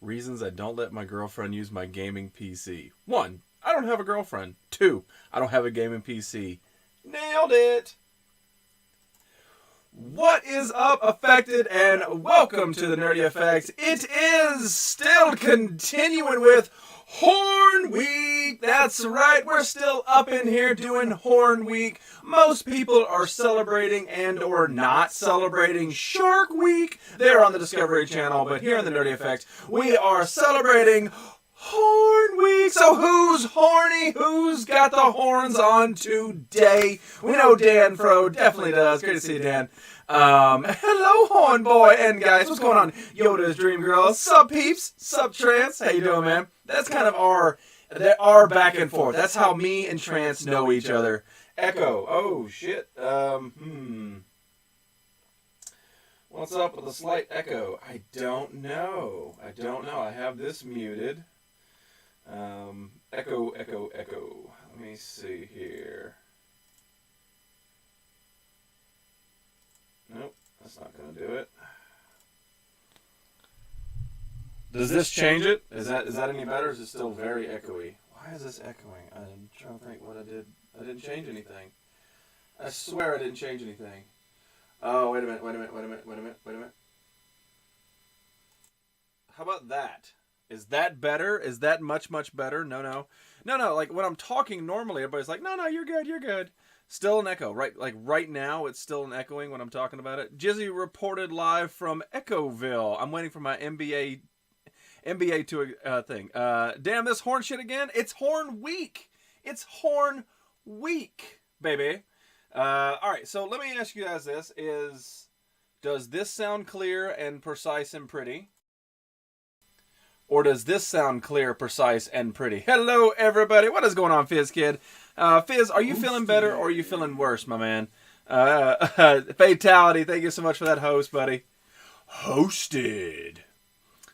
Reasons I don't let my girlfriend use my gaming PC. 1. I don't have a girlfriend. 2. I don't have a gaming PC. Nailed it! What is up, Affected, and welcome to the Nerdy Effects. It is still continuing with Horn Week. That's right, we're still up in here doing Horn Week. Most people are celebrating and or not celebrating Shark Week. They're on the Discovery Channel, but here on the Nerdy Effects, we are celebrating Horn Week. So who's horny? Who's got the horns on today? We know Dan Fro definitely does. Great to see you, Dan. Hello, Horn Boy and guys. What's going on? Yoda's Dream Girl. Sup, peeps? Sup, Trance? How you doing, man? That's kind of our back and forth. That's how me and Trance know each other. Echo. Oh, shit. What's up with a slight echo? I don't know. I have this muted. Echo. Let me see here. Nope, that's not going to do it. Does this change it? Is that any better, or is it still very echoey? Why is this echoing? I'm trying to think what I did. I didn't change anything. I swear I didn't change anything. Oh, wait a minute. How about that? Is that better? Is that much better? No. Like when I'm talking normally, everybody's like, no, you're good. Still an echo, right? Like right now, it's still an echoing when I'm talking about it. Jizzy reported live from Echoville. I'm waiting for my MBA to a thing. Damn, this horn shit again. It's Horn Week. It's Horn Week, baby. All right, so let me ask you guys this: does this sound clear and precise and pretty? Or does this sound clear, precise, and pretty? Hello, everybody. What is going on, Fizz Kid? Fizz, are you feeling better or are you feeling worse, my man? Fatality, thank you so much for that host, buddy. Hosted.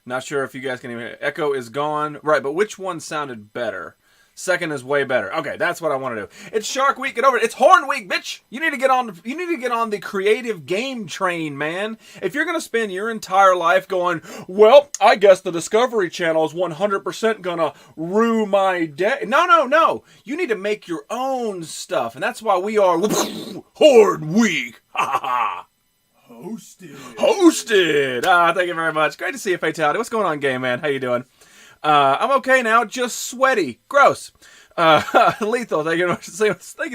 Not sure if you guys can even hear. Echo is gone. Right, but which one sounded better? Second is way better. Okay, that's what I want to do. It's Shark Week. Get over it. It's Horn Week, bitch. You need to get on the creative game train, man. If you're gonna spend your entire life going, well, I guess the Discovery Channel is 100% gonna rue my day. No. You need to make your own stuff, and that's why we are Horn Week. Ha ha ha. Hosted. Thank you very much. Great to see you, Fatality. What's going on, game man? How you doing? I'm okay now, just sweaty. Gross. Lethal, thank you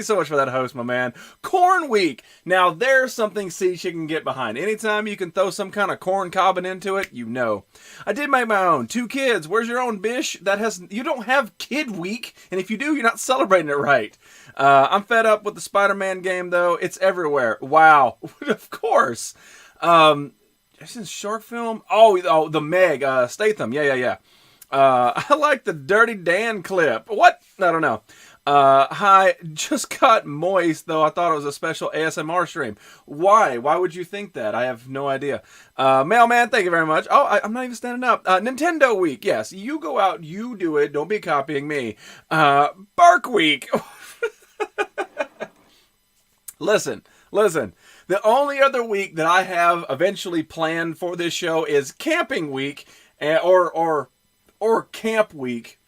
so much for that host, my man. Corn Week. Now, there's something Sea Chicken can get behind. Anytime you can throw some kind of corn cobbing into it, you know. I did make my own. 2 kids. Where's your own, bish? You don't have Kid Week, and if you do, you're not celebrating it right. I'm fed up with the Spider-Man game, though. It's everywhere. Wow. Of course. Isn't Shark Film? Oh, the Meg. Statham. Yeah. I like the Dirty Dan clip. What? I don't know. Hi, just got moist, though I thought it was a special ASMR stream. Why? Why would you think that? I have no idea. Mailman, thank you very much. Oh, I'm not even standing up. Nintendo Week. Yes, you go out, you do it. Don't be copying me. Bark Week. Listen. The only other week that I have eventually planned for this show is Camping Week, or Camp Week.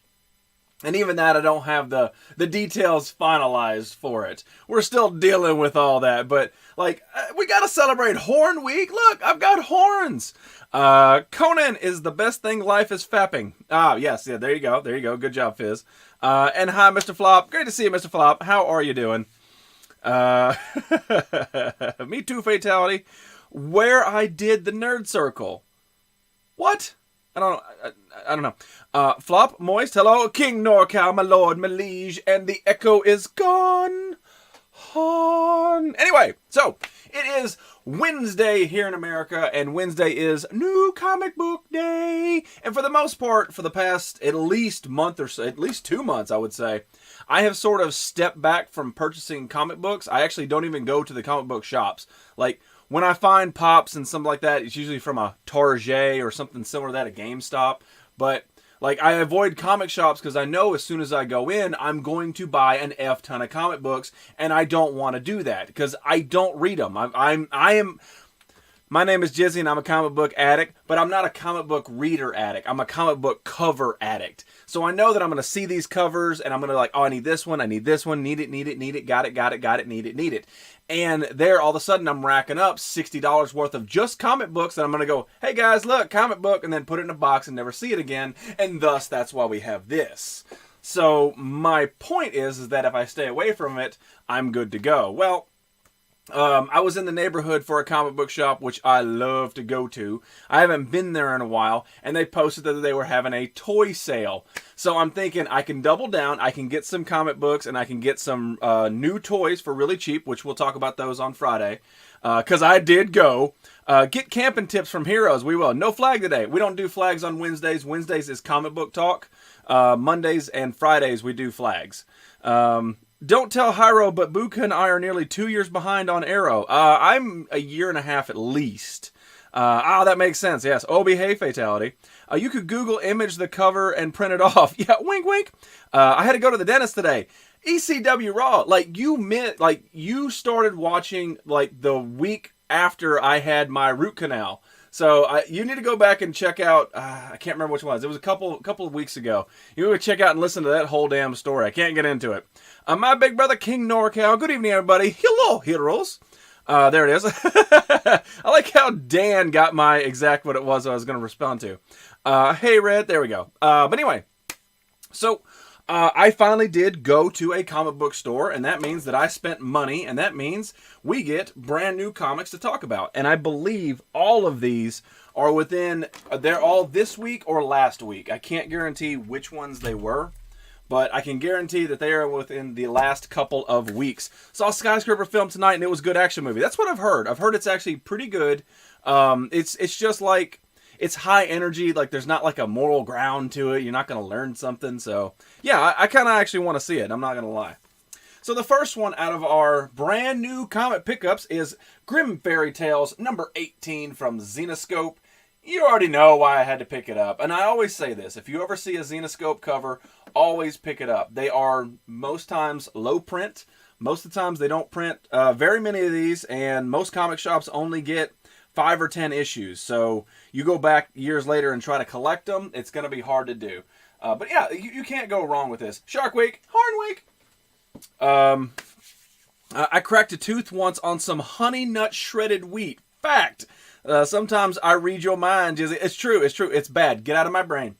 And even that, I don't have the details finalized for it. We're still dealing with all that. But, we got to celebrate Horn Week. Look, I've got horns. Conan is the best thing life is fapping. Yes. Yeah, there you go. Good job, Fizz. And hi, Mr. Flop. Great to see you, Mr. Flop. How are you doing? Me too, Fatality. Where I did the Nerd Circle. What? I don't know. Flop, Moist, hello. King NorCal, my lord, my liege, and the echo is gone. Anyway, so, it is Wednesday here in America, and Wednesday is New Comic Book Day. And for the most part, for the past at least month or so, at least 2 months, I would say, I have sort of stepped back from purchasing comic books. I actually don't even go to the comic book shops. When I find pops and something like that, it's usually from a Target or something similar to that, a GameStop. But, I avoid comic shops because I know as soon as I go in, I'm going to buy an F ton of comic books, and I don't want to do that because I don't read them. I am My name is Jizzy and I'm a comic book addict, but I'm not a comic book reader addict. I'm a comic book cover addict. So I know that I'm going to see these covers and I'm going to like, oh, I need this one, need it, got it, need it. And there, all of a sudden, I'm racking up $60 worth of just comic books and I'm going to go, hey guys, look, comic book, and then put it in a box and never see it again. And thus, that's why we have this. So my point is that if I stay away from it, I'm good to go. Well, I was in the neighborhood for a comic book shop, which I love to go to. I haven't been there in a while, and they posted that they were having a toy sale. So I'm thinking I can double down, I can get some comic books, and I can get some new toys for really cheap, which we'll talk about those on Friday. Because I did go. Get camping tips from Heroes. We will. No flag today. We don't do flags on Wednesdays. Wednesdays is comic book talk. Mondays and Fridays we do flags. Don't tell Hyro, but Buka and I are nearly 2 years behind on Arrow. I'm a year and a half at least. That makes sense. Yes. Obi, hey, Fatality. You could Google image the cover and print it off. Yeah, wink, wink. I had to go to the dentist today. ECW Raw. You started watching like the week after I had my root canal. So you need to go back and check out. I can't remember which ones. It was a couple of weeks ago. You need to check out and listen to that whole damn story. I can't get into it. My big brother King Norcal. Good evening, everybody. Hello, heroes. There it is. I like how Dan got my exact what it was I was going to respond to. Hey, Red. There we go. But anyway, so I finally did go to a comic book store, and that means that I spent money, and that means we get brand new comics to talk about. And I believe all of these are they're all this week or last week. I can't guarantee which ones they were, but I can guarantee that they are within the last couple of weeks. Saw Skyscraper film tonight, and it was a good action movie. That's what I've heard. I've heard it's actually pretty good. It's just like, it's high energy, like there's not like a moral ground to it. You're not going to learn something. So yeah, I kind of actually want to see it. I'm not going to lie. So the first one out of our brand new comic pickups is Grim Fairy Tales number 18 from Zenescope. You already know why I had to pick it up. And I always say this, if you ever see a Zenescope cover, always pick it up. They are most times low print. Most of the times they don't print very many of these, and most comic shops only get 5 or 10 issues. So you go back years later and try to collect them, it's going to be hard to do. But yeah, you can't go wrong with this. Shark Week, Horn Week. I cracked a tooth once on some honey nut shredded wheat. Fact. Sometimes I read your mind, Jizzy. It's true. It's bad. Get out of my brain.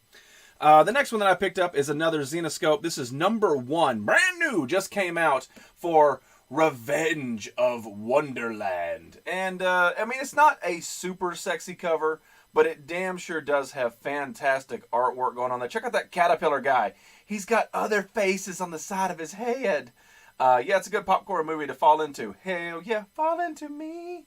The next one that I picked up is another Zenescope. This is number 1. Brand new. Just came out for Revenge of Wonderland. And, I mean, it's not a super sexy cover, but it damn sure does have fantastic artwork going on there. Check out that caterpillar guy. He's got other faces on the side of his head. Yeah, it's a good popcorn movie to fall into. Hell yeah, fall into me,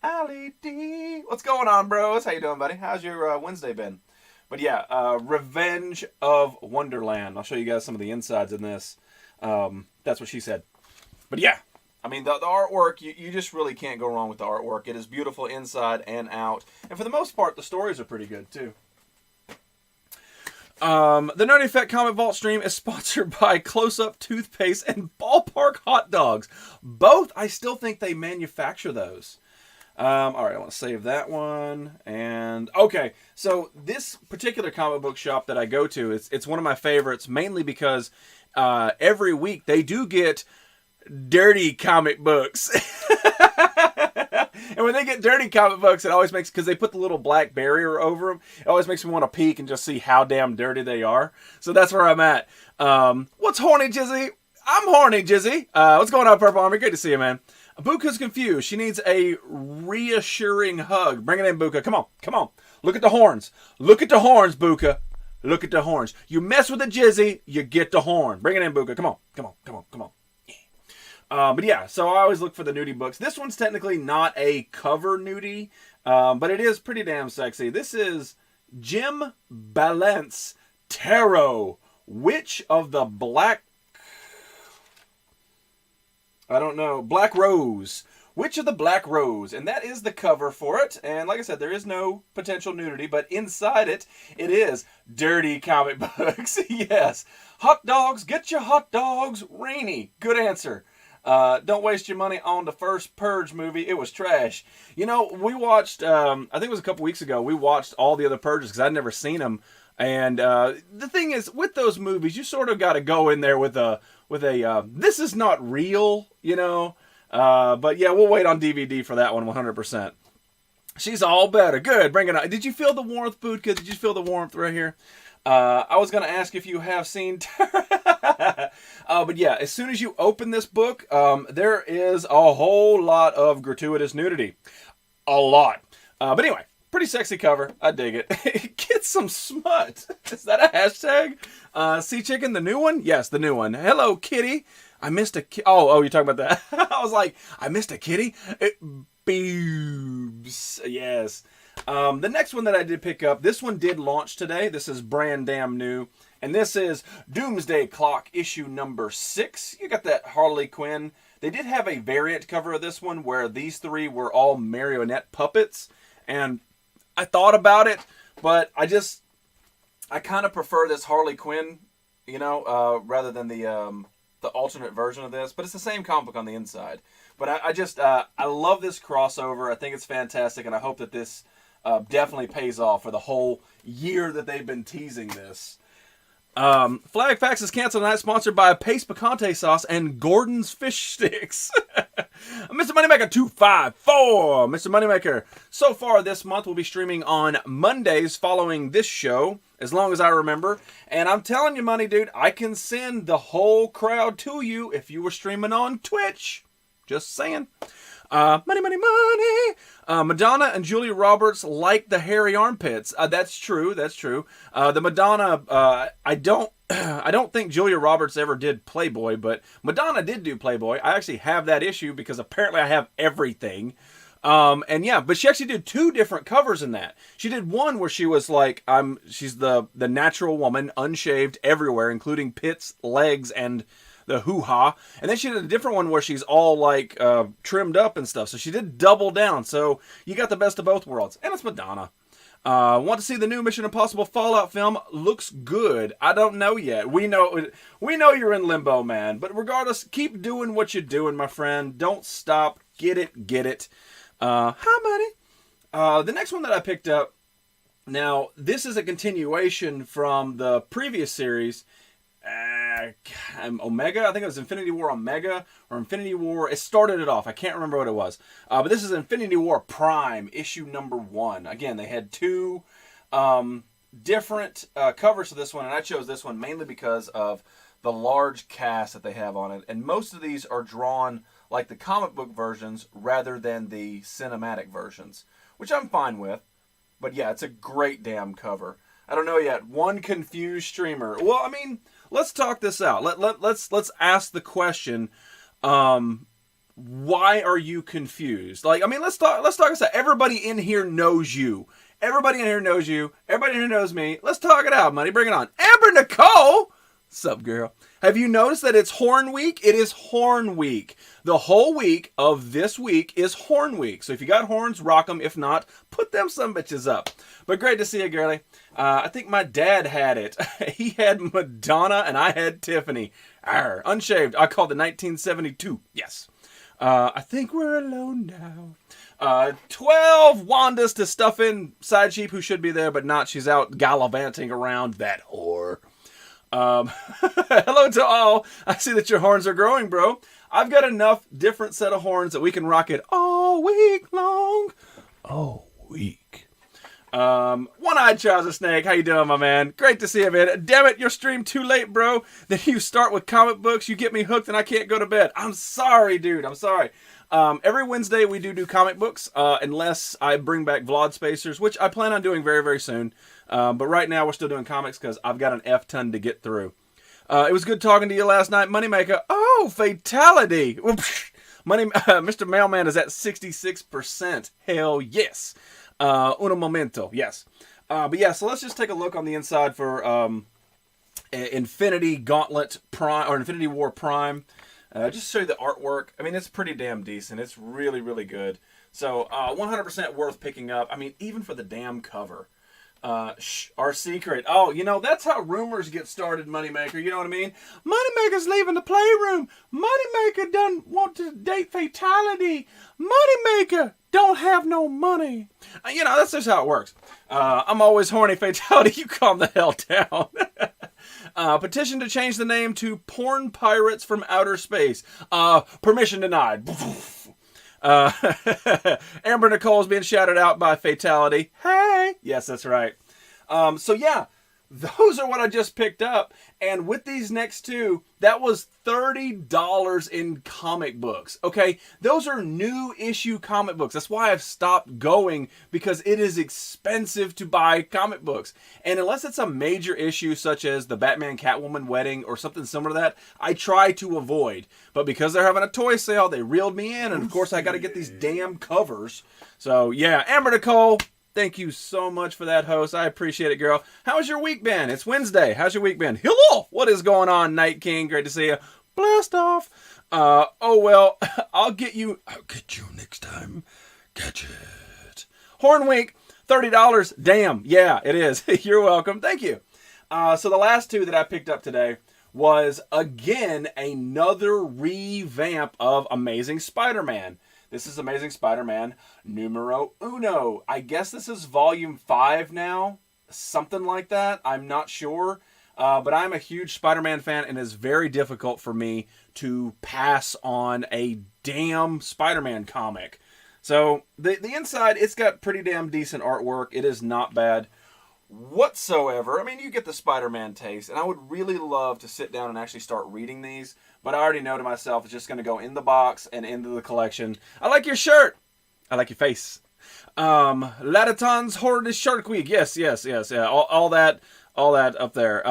Ali D. What's going on, bros? How you doing, buddy? How's your Wednesday been? But yeah, Revenge of Wonderland. I'll show you guys some of the insides in this. That's what she said. But yeah, I mean, the artwork, you just really can't go wrong with the artwork. It is beautiful inside and out. And for the most part, the stories are pretty good, too. The Nerdy Effect Comic Vault stream is sponsored by Close Up Toothpaste and Ballpark Hot Dogs. Both, I still think they manufacture those. All right, I want to save that one. And, okay, so this particular comic book shop that I go to, it's one of my favorites, mainly because every week they do get dirty comic books. And when they get dirty comic books, it always makes, because they put the little black barrier over them, it always makes me want to peek and just see how damn dirty they are. So that's where I'm at. What's horny, Jizzy? I'm horny, Jizzy. What's going on, Purple Army? Good to see you, man. Buka's confused. She needs a reassuring hug. Bring it in, Buka. Come on. Look at the horns. Look at the horns, Buka. Look at the horns. You mess with the Jizzy, you get the horn. Bring it in, Buka. Come on. But yeah, so I always look for the nudie books. This one's technically not a cover nudie, but it is pretty damn sexy. This is Jim Balance Tarot, Witch of the Black Rose. Witch of the Black Rose. And that is the cover for it. And like I said, there is no potential nudity, but inside it is dirty comic books. Yes. Hot dogs, get your hot dogs. Rainy. Good answer. Don't waste your money on the first Purge movie. It was trash. You know, we watched, I think it was a couple weeks ago, we watched all the other Purges because I'd never seen them. And the thing is, with those movies, you sort of got to go in there with a this is not real, you know. But yeah, we'll wait on DVD for that one 100%. She's all better. Good. Bring it on. Did you feel the warmth, Budka? Did you feel the warmth right here? I was going to ask if you have seen... but yeah, as soon as you open this book, there is a whole lot of gratuitous nudity. A lot. But anyway, pretty sexy cover. I dig it. Get some smut. Is that a hashtag? Sea Chicken, the new one? Yes, the new one. Hello, kitty. I missed a... Oh, you're talking about that? I was like, I missed a kitty? Boobs. Yes. The next one that I did pick up, this one did launch today. This is brand damn new. And this is Doomsday Clock issue number 6. You got that Harley Quinn. They did have a variant cover of this one where these three were all marionette puppets. And I thought about it, but I kind of prefer this Harley Quinn, you know, rather than the alternate version of this. But it's the same comic book on the inside. But I love this crossover. I think it's fantastic, and I hope that this definitely pays off for the whole year that they've been teasing this. Flag Facts is canceled tonight, sponsored by Pace Picante Sauce and Gordon's Fish Sticks. Mr. Moneymaker 254. Mr. Moneymaker. So far this month we'll be streaming on Mondays following this show, as long as I remember. And I'm telling you, money dude, I can send the whole crowd to you if you were streaming on Twitch. Just saying. Money, money, money. Madonna and Julia Roberts like the hairy armpits. That's true. That's true. The Madonna, I don't think Julia Roberts ever did Playboy, but Madonna did do Playboy. I actually have that issue because apparently I have everything. And yeah, but she actually did 2 different covers in that. She did one where she was like, she's the natural woman, unshaved everywhere, including pits, legs, and the hoo-ha. And then she did a different one where she's all like trimmed up and stuff. So she did double down. So you got the best of both worlds. And it's Madonna. Want to see the new Mission Impossible Fallout film? Looks good. I don't know yet. We know you're in limbo, man. But regardless, keep doing what you're doing, my friend. Don't stop. Get it. Hi, buddy. The next one that I picked up. Now, this is a continuation from the previous series. Omega, I think it was Infinity War Omega or Infinity War. It started it off. I can't remember what it was. But this is Infinity War Prime, issue number 1. Again, they had 2 different covers to this one, and I chose this one mainly because of the large cast that they have on it. And most of these are drawn like the comic book versions rather than the cinematic versions, which I'm fine with. But yeah, it's a great damn cover. I don't know yet. One confused streamer. Well, I mean, let's talk this out. Let's ask the question. Why are you confused? Like, I mean, let's talk this out. Everybody in here knows you. Everybody in here knows you. Everybody in here knows me. Let's talk it out, money. Bring it on. Amber Nicole. Sup, girl? Have you noticed that it's Horn Week? It is Horn Week. The whole week of this week is Horn Week. So if you got horns, rock them. If not, put them some bitches up. But great to see you, girlie. I think my dad had it. He had Madonna and I had Tiffany. Arr, unshaved. I called it 1972. Yes. I think we're alone now. 12 Wandas to stuff in. Side sheep who should be there but not. She's out gallivanting around. That whore. Hello to all. I see that your horns are growing, bro. I've got enough different set of horns that we can rock it all week long. All week. One-eyed trouser snake. How you doing, my man? Great to see you, man. Damn it, your stream too late, bro. Then you start with comic books. You get me hooked and I can't go to bed. I'm sorry, dude. I'm sorry. Every Wednesday we do comic books, unless I bring back Vlad Spacers, which I plan on doing very, very soon. But right now we're still doing comics because I've got an F-ton to get through. It was good talking to you last night, Moneymaker. Oh, fatality. Mr. Mailman is at 66%. Hell yes. Uno momento. Yes. But yeah, so let's just take a look on the inside for Infinity Gauntlet Prime, or Infinity War Prime. Just to show you the artwork. I mean, it's pretty damn decent. It's really, really good. So 100% worth picking up. I mean, even for the damn cover. Our secret. Oh, you know, that's how rumors get started, Moneymaker. You know what I mean? Moneymaker's leaving the playroom. Moneymaker doesn't want to date Fatality. Moneymaker don't have no money. You know, that's just how it works. I'm always horny, Fatality. You calm the hell down. Petition to change the name to Porn Pirates from Outer Space. Permission denied. Amber Nicole's being shouted out by Fatality. Hey! Yes, that's right. So yeah, those are what I just picked up. And with these next two, that was $30 in comic books. Okay, those are new issue comic books. That's why I've stopped going, because it is expensive to buy comic books. And unless it's a major issue such as the Batman Catwoman wedding or something similar to that, I try to avoid. But because they're having a toy sale, they reeled me in. And of course, I got to get these damn covers. So yeah, Amber Nicole, thank you so much for that, host. I appreciate it, girl. How's your week been? It's Wednesday. How's your week been? Hello! What is going on, Night King? Great to see you. Blast off. Oh, well, I'll get you next time. Catch it. Horn Week, $30. Damn. Yeah, it is. You're welcome. Thank you. So the last two that I picked up today was, again, another revamp of Amazing Spider-Man. This is Amazing Spider-Man numero uno. I guess this is volume 5 now. Something like that. I'm not sure. But I'm a huge Spider-Man fan, and it's very difficult for me to pass on a damn Spider-Man comic. So the inside, it's got pretty damn decent artwork. It is not bad whatsoever. I mean, you get the Spider-Man taste, and I would really love to sit down and actually start reading these. But I already know to myself, it's just going to go in the box and into the collection. I like your shirt. I like your face. Lataton's Horridus Shark Week. Yes. Yeah. All that up there.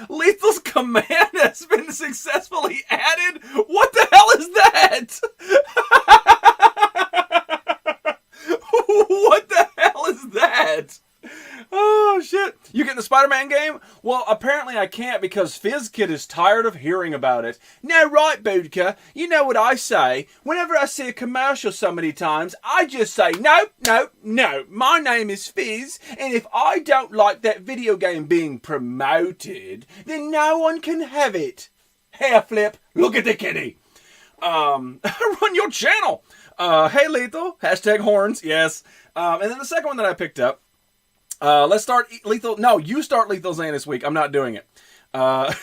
Lethal's command has been successfully added. What the hell is that? What the hell is that? Oh, shit. You getting the Spider-Man game? Well, apparently I can't, because FizzKid is tired of hearing about it. No, right, Boudicca. You know what I say. Whenever I see a commercial so many times, I just say, no. My name is Fizz, and if I don't like that video game being promoted, then no one can have it. Hair flip. Look at the kitty. Run your channel. Hey, Lethal. Hashtag horns. Yes. And then the second one that I picked up, let's start Lethal. No, you start Lethal Zane this week. I'm not doing it. I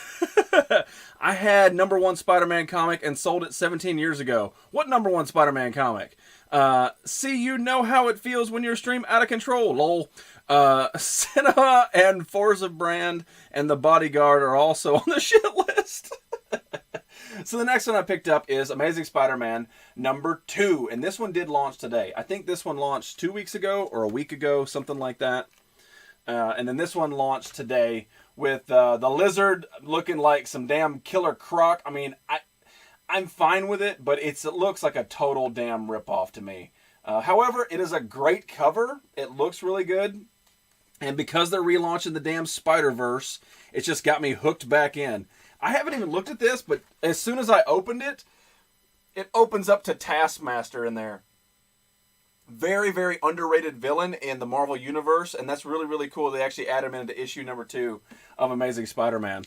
had #1 Spider-Man comic and sold it 17 years ago. What #1 Spider-Man comic? See, you know how it feels when your stream out of control, lol. Cinema and Forza Brand and The Bodyguard are also on the shit list. So the next one I picked up is Amazing Spider-Man #2. And this one did launch today. I think this one launched 2 weeks ago or a week ago, something like that. And then this one launched today with the lizard looking like some damn killer croc. I mean, I'm fine with it, but it looks like a total damn ripoff to me. However, it is a great cover. It looks really good. And because they're relaunching the damn Spider-Verse, it's just got me hooked back in. I haven't even looked at this, but as soon as I opened it, it opens up to Taskmaster in there. Very, very underrated villain in the Marvel Universe, and that's really, really cool. They actually added him into issue #2 of Amazing Spider-Man.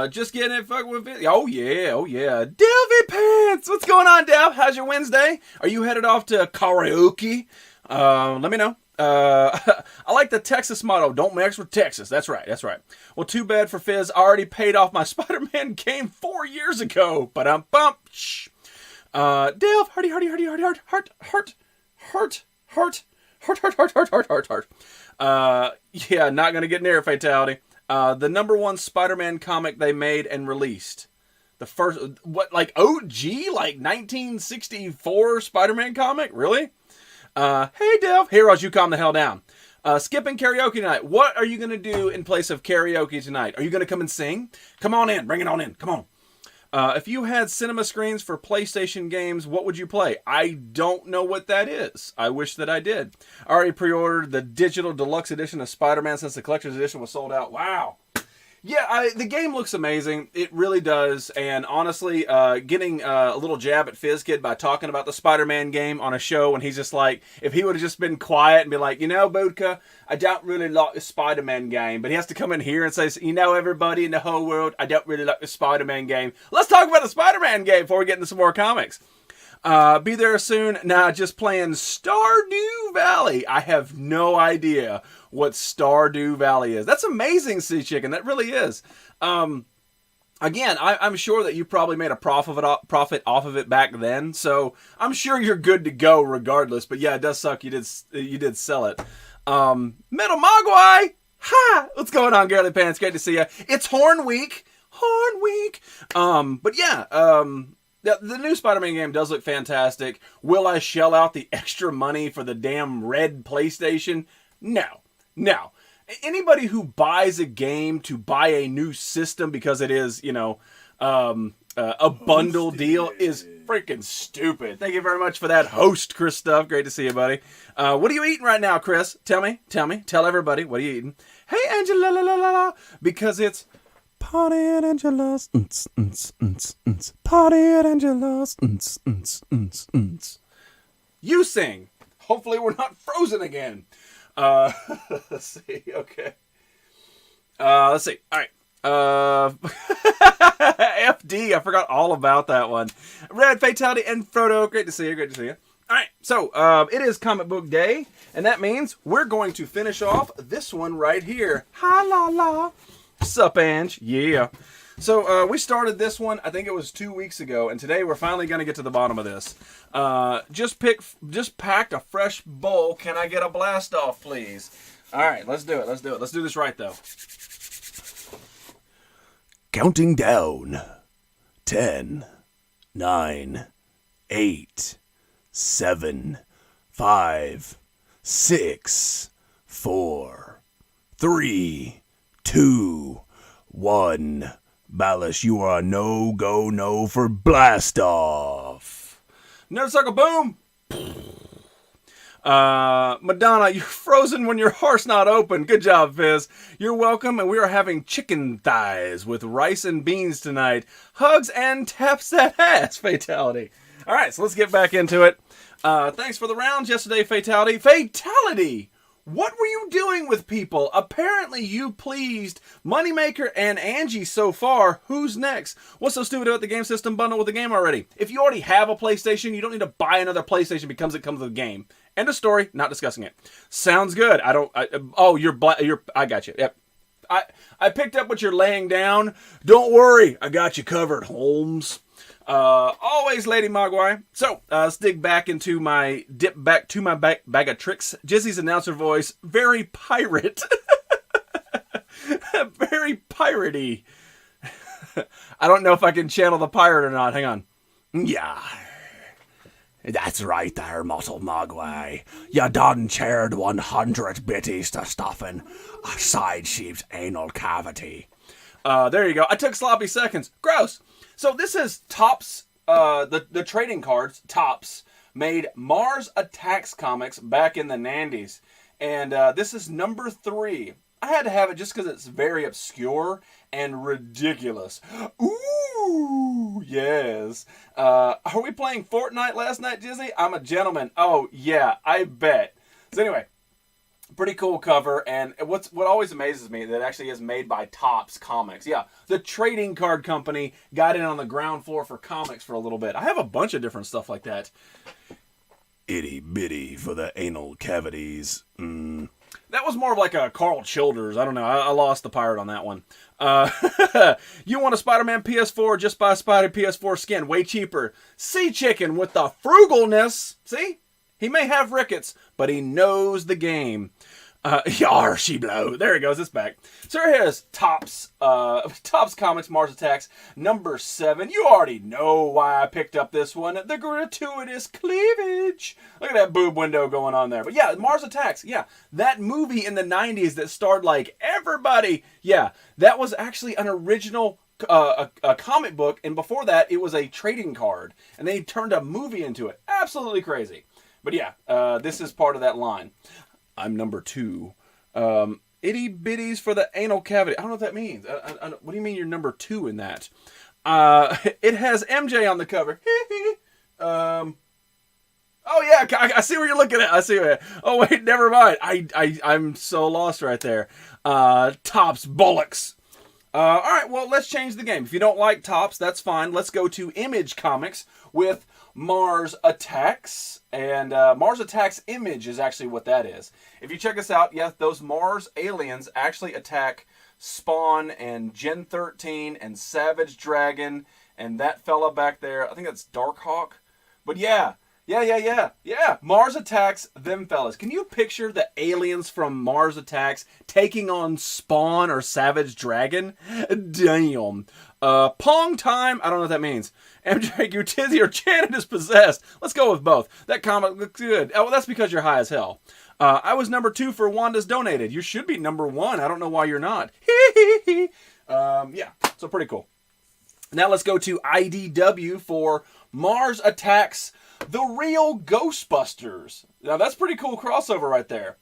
Just getting it fucked with it. Oh, yeah. Delvy Pants! What's going on, Dev? How's your Wednesday? Are you headed off to karaoke? Let me know. I like the Texas motto, don't mix with Texas. That's right. Well, too bad for Fizz. I already paid off my Spider-Man game 4 years ago. Ba-dum-bump. Shh. Delv, heart. Yeah, not gonna get near Fatality. The #1 Spider-Man comic they made and released. The first, like OG, like 1964 Spider-Man comic? Really? Hey, Delv. Heroes, you calm the hell down. Skipping karaoke tonight. What are you going to do in place of karaoke tonight? Are you going to come and sing? Come on in. Bring it on in. Come on. If you had cinema screens for PlayStation games, what would you play? I don't know what that is. I wish that I did. I already pre-ordered the digital deluxe edition of Spider-Man since the collector's edition was sold out. Wow. Yeah, the game looks amazing. It really does. And honestly, getting a little jab at FizzKid by talking about the Spider-Man game on a show, and he's just like, if he would have just been quiet and be like, Bodka, I don't really like the Spider-Man game, but he has to come in here and say, everybody in the whole world, I don't really like the Spider-Man game. Let's talk about the Spider-Man game before we get into some more comics. Be there soon. Nah, just playing Stardew Valley. I have no idea what Stardew Valley is. That's amazing, Sea Chicken. That really is. Again, I'm sure that you probably made a profit off of it back then, so I'm sure you're good to go regardless. But yeah, it does suck you did sell it. Metal Mogwai! Ha! What's going on, Girly Pants? Great to see you. It's Horn Week. Horn Week. But yeah, the new Spider-Man game does look fantastic. Will I shell out the extra money for the damn red PlayStation? No. Anybody who buys a game to buy a new system because it is, a bundle deal is freaking stupid. Thank you very much for that host, Chris Stuff. Great to see you, buddy. What are you eating right now, Chris? Tell me. Tell everybody. What are you eating? Hey, Angela, la, la, la, la, because it's Party at Angela's. Party at Angela's. You sing. Hopefully we're not frozen again. Let's see. Okay. Let's see. All right. FD. I forgot all about that one. Red Fatality and Frodo. Great to see you. All right. So, it is comic book day, and that means we're going to finish off this one right here. Ha la la. Sup, Ange? Yeah. So, we started this one, I think it was 2 weeks ago, and today we're finally going to get to the bottom of this. Just packed a fresh bowl. Can I get a blast off, please? All right, let's do it. Let's do this right, though. Counting down. 10, 9, 8, 7, 5, 6, 4, 3, 2, 1. Ballas, you are a no for blast off. Nerd Circle, boom. Madonna, you're frozen when your heart's not open. Good job, Fizz. You're welcome, and we are having chicken thighs with rice and beans tonight. Hugs and taps that ass, Fatality. All right, so let's get back into it. Thanks for the rounds yesterday, Fatality. Fatality! What were you doing with people? Apparently you pleased Moneymaker and Angie so far. Who's next? What's so stupid about the game system bundle with the game already? If you already have a PlayStation, you don't need to buy another PlayStation because it comes with the game. End of story. Not discussing it. Sounds good. I got you. Yep. I picked up what you're laying down. Don't worry. I got you covered, Holmes. Always Lady Mogwai. So, let's dip back to my bag of tricks. Jizzy's announcer voice, very pirate. Very piratey. I don't know if I can channel the pirate or not. Hang on. Yeah. That's right there, Muscle Mogwai. You done chaired 100 bitties to stuffing a side sheep's anal cavity. There you go. I took sloppy seconds. Gross. So this is Topps, the trading cards, Topps, made Mars Attacks comics back in the 90s. And this is number 3. I had to have it just because it's very obscure and ridiculous. Ooh, yes. Are we playing Fortnite last night, Jizzy? I'm a gentleman. Oh, yeah, I bet. So anyway, pretty cool cover, and what always amazes me that it actually is made by Topps Comics. Yeah, the trading card company got in on the ground floor for comics for a little bit. I have a bunch of different stuff like that. Itty bitty for the anal cavities. That was more of like a Carl Childers. I don't know. I lost the pirate on that one. You want a Spider-Man PS4? Just buy a Spider PS4 skin. Way cheaper. Sea Chicken with the frugalness. See? He may have rickets, but he knows the game. Yar, she blow. There he goes. It's back. So here's Topps Comics Mars Attacks number 7. You already know why I picked up this one. The gratuitous cleavage. Look at that boob window going on there. But yeah, Mars Attacks. Yeah, that movie in the 90s that starred like everybody. Yeah, that was actually an original a comic book, and before that, it was a trading card, and they turned a movie into it. Absolutely crazy. But yeah, this is part of that line. I'm number 2. Itty bitties for the anal cavity. I don't know what that means. What do you mean you're number 2 in that? It has MJ on the cover. Oh yeah, I see where you're looking at. I see where. Oh wait, never mind. I'm so lost right there. Topps Bollocks. All right, well let's change the game. If you don't like Topps, that's fine. Let's go to Image Comics with Mars Attacks, and Mars Attacks Image is actually what that is. If you check this out, yes, those Mars aliens actually attack Spawn and Gen 13 and Savage Dragon and that fella back there. I think that's Darkhawk. But yeah. Mars Attacks them fellas. Can you picture the aliens from Mars Attacks taking on Spawn or Savage Dragon? Damn. Pong time. I don't know what that means. MJ, your tizzy or Janet is possessed. Let's go with both. That comic looks good. Oh, well, that's because you're high as hell. I was number 2 for Wanda's Donated. You should be number 1. I don't know why you're not. Yeah, so pretty cool. Now let's go to IDW for Mars Attacks The Real Ghostbusters. Now that's pretty cool crossover right there.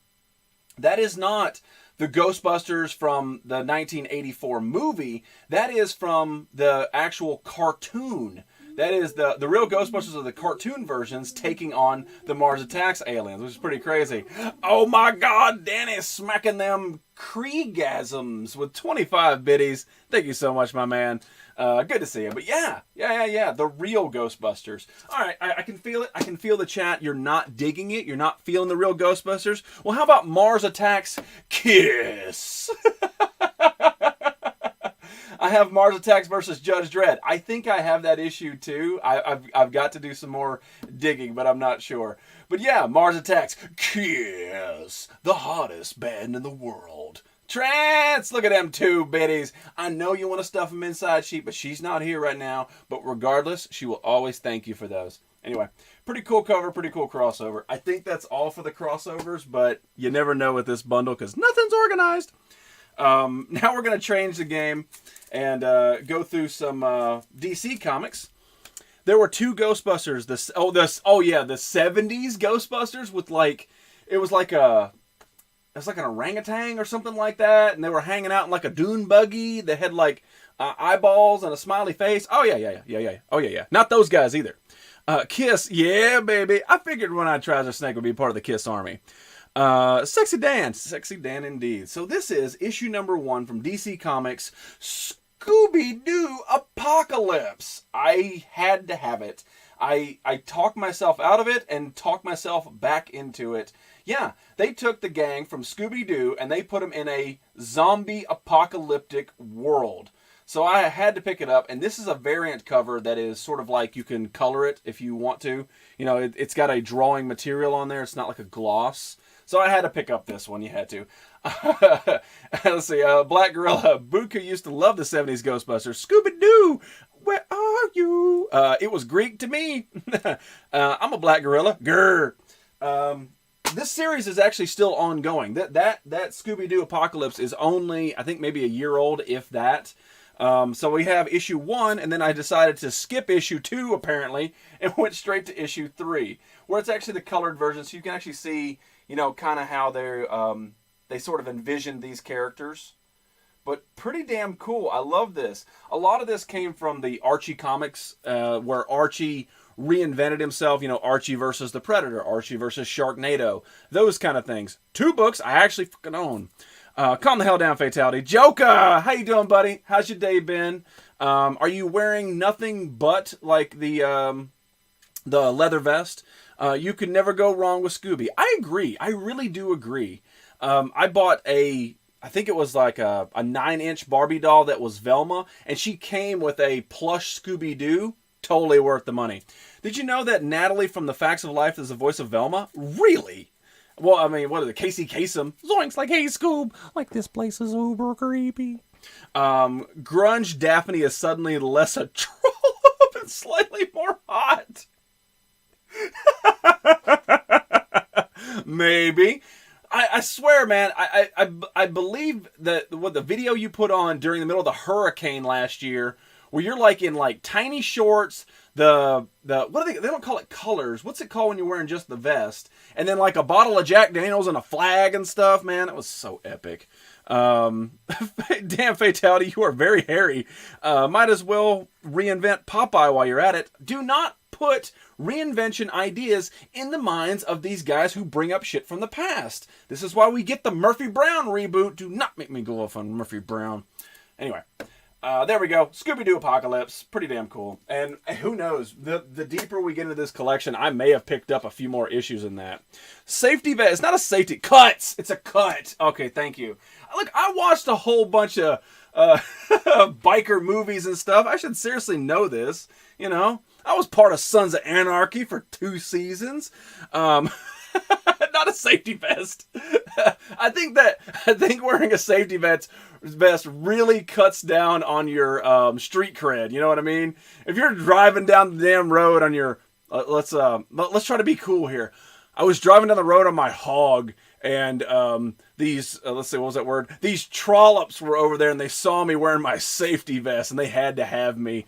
That is not the Ghostbusters from the 1984 movie. That is from the actual cartoon. That is the real Ghostbusters of the cartoon versions taking on the Mars Attacks aliens, which is pretty crazy. Oh my God, Danny's smacking them Kriegasms with 25 biddies. Thank you so much, my man. Good to see you. But yeah. The real Ghostbusters. All right, I can feel it. I can feel the chat. You're not digging it. You're not feeling the real Ghostbusters. Well, how about Mars Attacks Kiss? I have Mars Attacks versus Judge Dredd. I think I have that issue too. I've got to do some more digging, but I'm not sure. But yeah, Mars Attacks Kiss, the hottest band in the world. Trance! Look at them two biddies. I know you want to stuff them inside sheet, but she's not here right now. But regardless, she will always thank you for those. Anyway, pretty cool cover, pretty cool crossover. I think that's all for the crossovers, but you never know with this bundle because nothing's organized. Now we're going to change the game and go through some DC comics. There were 2 Ghostbusters. The 70s Ghostbusters with it was like an orangutan or something like that, and they were hanging out in like a dune buggy. They had eyeballs and a smiley face. Oh yeah. Oh yeah. Not those guys either. Kiss, yeah baby. I figured One-Eyed Trouser Snake would be part of the Kiss army. Sexy Dan indeed. So this is issue number 1 from DC Comics, Scooby-Doo Apocalypse. I had to have it. I talked myself out of it and talked myself back into it. Yeah, they took the gang from Scooby-Doo and they put them in a zombie apocalyptic world. So I had to pick it up, and this is a variant cover that is sort of like you can color it if you want to. You know, it's got a drawing material on there. It's not like a gloss. So I had to pick up this one. You had to. Let's see. Black Gorilla. Buka used to love the 70s Ghostbusters. Scooby-Doo, where are you? It was Greek to me. I'm a Black Gorilla. Grr. This series is actually still ongoing. That Scooby-Doo Apocalypse is only, I think, maybe a year old, if that. So we have issue 1, and then I decided to skip issue 2, apparently, and went straight to issue 3, where it's actually the colored version, so you can actually see, kind of how they sort of envisioned these characters. But pretty damn cool. I love this. A lot of this came from the Archie comics, where Archie reinvented himself. Archie versus the Predator, Archie versus Sharknado, those kind of things. 2 books I actually fucking own. Calm the hell down, Fatality. Joker, how you doing, buddy? How's your day been? Are you wearing nothing but the leather vest? You could never go wrong with Scooby. I agree. I really do agree. I bought I think it was like a 9-inch Barbie doll that was Velma, and she came with a plush Scooby-Doo. Totally worth the money. Did you know that Natalie from The Facts of Life is the voice of Velma? Really? Well, I mean, what is it? Casey Kasem. Zoinks, like, hey, Scoob. Like, this place is uber creepy. Grunge Daphne is suddenly less a troll and slightly more hot. Maybe. I swear, man, I believe that what the video you put on during the middle of the hurricane last year where you're like in like tiny shorts, the what are they don't call it colors. What's it called when you're wearing just the vest? And then like a bottle of Jack Daniels and a flag and stuff, man. That was so epic. Damn, Fatality, you are very hairy. Might as well reinvent Popeye while you're at it. Do not put reinvention ideas in the minds of these guys who bring up shit from the past. This is why we get the Murphy Brown reboot. Do not make me go off on Murphy Brown. Anyway, there we go. Scooby-Doo Apocalypse. Pretty damn cool. And who knows, the deeper we get into this collection, I may have picked up a few more issues in that. Safety vest. It's not a safety. Cuts. It's a cut. Okay, thank you. Look, I watched a whole bunch of biker movies and stuff. I should seriously know this. You know, I was part of Sons of Anarchy for 2 seasons. Not a safety vest. I think wearing a safety vest really cuts down on your street cred. You know what I mean? If you're driving down the damn road on your let's try to be cool here. I was driving down the road on my hog, and these let's see, what was that word? These trollops were over there, and they saw me wearing my safety vest, and they had to have me.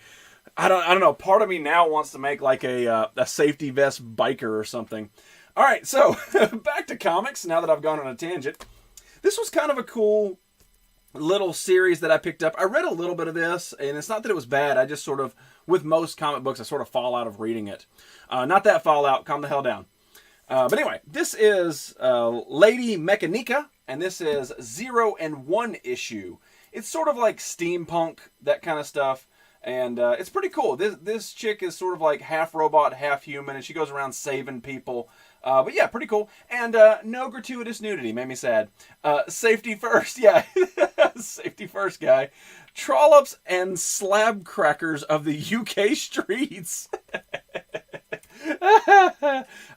I don't know. Part of me now wants to make like a safety vest biker or something. All right, so back to comics. Now that I've gone on a tangent, this was kind of a cool little series that I picked up. I read a little bit of this, and it's not that it was bad. I just sort of, with most comic books, I sort of fall out of reading it. Not that fallout. Calm the hell down. But anyway, this is Lady Mechanika, and this is 0 and 1 issue. It's sort of like steampunk, that kind of stuff. And it's pretty cool. This chick is sort of like half robot, half human, and she goes around saving people. But yeah, pretty cool. And no gratuitous nudity. Made me sad. Safety first. Yeah. Safety first, guy. Trollops and slab crackers of the UK streets.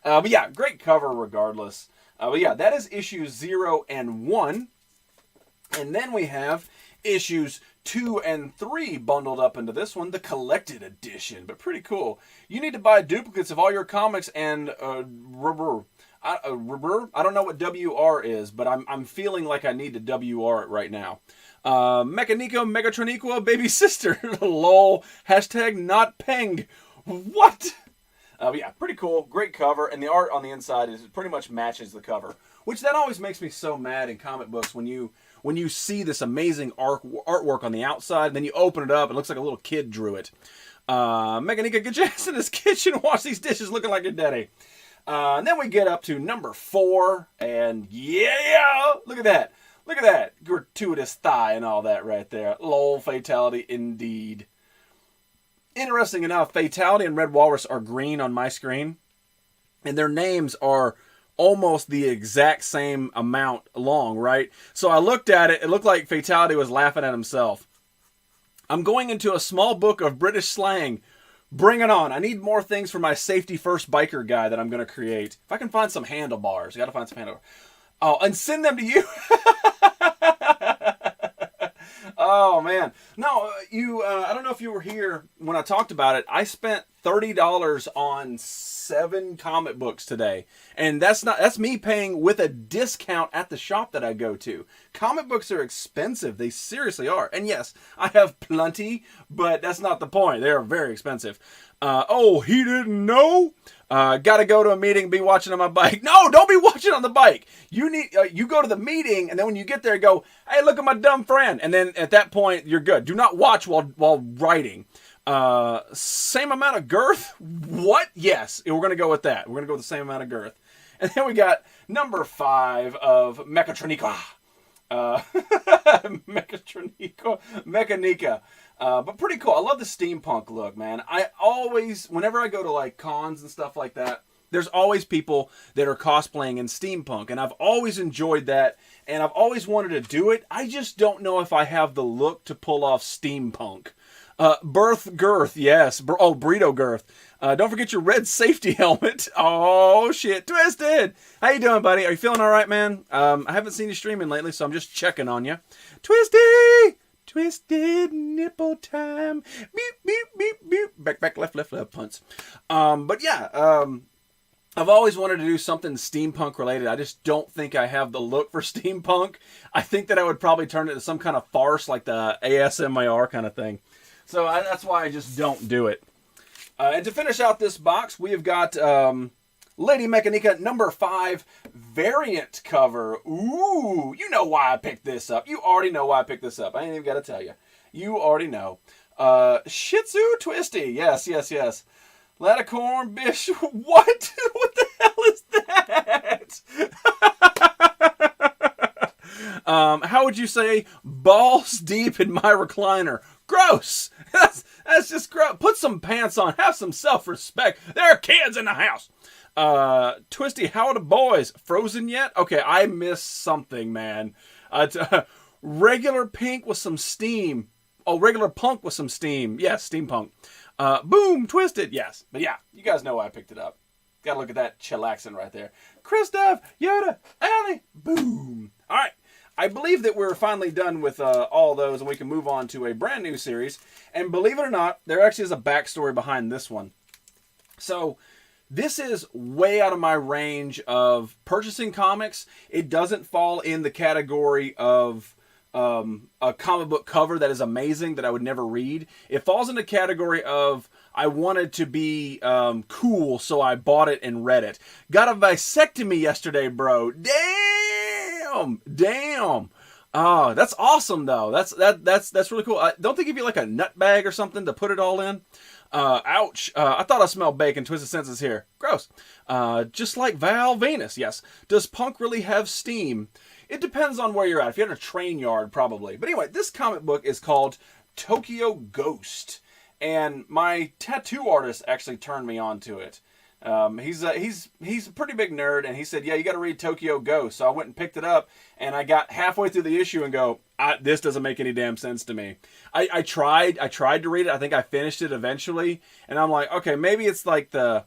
But yeah, great cover regardless. But yeah, that is issues 0 and 1. And then we have issues 2 and 3 bundled up into this one, the collected edition, but pretty cool. You need to buy duplicates of all your comics and rubber. I don't know what WR is, but I'm feeling like I need to WR it right now. Mechanica Megatroniqua baby sister. Lol. Hashtag not peng. What? Yeah, pretty cool. Great cover, and the art on the inside is pretty much matches the cover, which that always makes me so mad in comic books when you see this amazing artwork on the outside, and then you open it up, and it looks like a little kid drew it. Mechanica, get your ass in his kitchen and wash these dishes looking like your daddy. And then we get up to number 4, and yeah, look at that. Look at that. Gratuitous thigh and all that right there. Lol, Fatality indeed. Interesting enough, Fatality and Red Walrus are green on my screen, and their names are almost the exact same amount long, right? So I looked at it. It looked like Fatality was laughing at himself. I'm going into a small book of British slang. Bring it on. I need more things for my safety first biker guy that I'm going to create. If I can find some handlebars. I got to find some handlebars. Oh, and send them to you. Oh, man. No, I don't know if you were here when I talked about it. I spent $30 on 7 comic books today. And that's me paying with a discount at the shop that I go to. Comic books are expensive. They seriously are. And yes, I have plenty, but that's not the point. They are very expensive. Oh, he didn't know? Gotta go to a meeting, be watching on my bike. No, don't be watching on the bike. You go to the meeting, and then when you get there, go, hey, look at my dumb friend. And then at that point, you're good. Do not watch while writing. Same amount of girth? What? Yes, we're going to go with that. We're going to go with the same amount of girth. And then we got number 5 of Mechatronica. Mechanica. But pretty cool. I love the steampunk look, man. I always, whenever I go to like cons and stuff like that, there's always people that are cosplaying in steampunk, and I've always enjoyed that, and I've always wanted to do it. I just don't know if I have the look to pull off steampunk. Birth girth, yes. Burrito girth. Don't forget your red safety helmet. Oh shit, Twisted. How you doing, buddy? Are you feeling all right, man? I haven't seen you streaming lately, so I'm just checking on you. Twisty. Twisted nipple time. Beep, beep, beep, beep. Back, left, punts. But yeah, I've always wanted to do something steampunk related. I just don't think I have the look for steampunk. I think that I would probably turn it into some kind of farce like the ASMR kind of thing. So that's why I just don't do it. And to finish out this box, we have got Lady Mechanica number 5 variant cover. Ooh, you know why I picked this up. You already know why I picked this up. I ain't even got to tell you. You already know. Shih Tzu Twisty. Yes, yes, yes. Laticorn Bish. What? What the hell is that? How would you say balls deep in my recliner? Gross. That's just gross. Put some pants on. Have some self-respect. There are kids in the house. Twisty, how are the boys? Frozen yet? Okay, I missed something, man. Regular pink with some steam. Oh, regular punk with some steam. Yes, steampunk. Boom, Twisted. Yes. But yeah, you guys know why I picked it up. Gotta look at that chillaxing right there. Kristoff, Yoda, Allie, boom. All right. I believe that we're finally done with all those, and we can move on to a brand new series. And believe it or not, there actually is a backstory behind this one. So, this is way out of my range of purchasing comics. It doesn't fall in the category of a comic book cover that is amazing that I would never read. It falls in the category of I wanted to be cool, so I bought it and read it. Got a vasectomy yesterday, bro. Damn. Oh, that's awesome though. That's really cool. Don't they give you like a nut bag or something to put it all in? Ouch. I thought I smelled bacon. Twisted Senses here. Gross. Just like Val Venus. Yes. Does punk really have steam? It depends on where you're at. If you're at a train yard, probably. But anyway, this comic book is called Tokyo Ghost. And my tattoo artist actually turned me on to it. He's a pretty big nerd, and he said, yeah, you got to read Tokyo Ghost. So I went and picked it up, and I got halfway through the issue and go, this doesn't make any damn sense to me. I tried to read it. I think I finished it eventually, and I'm like, okay, maybe it's like the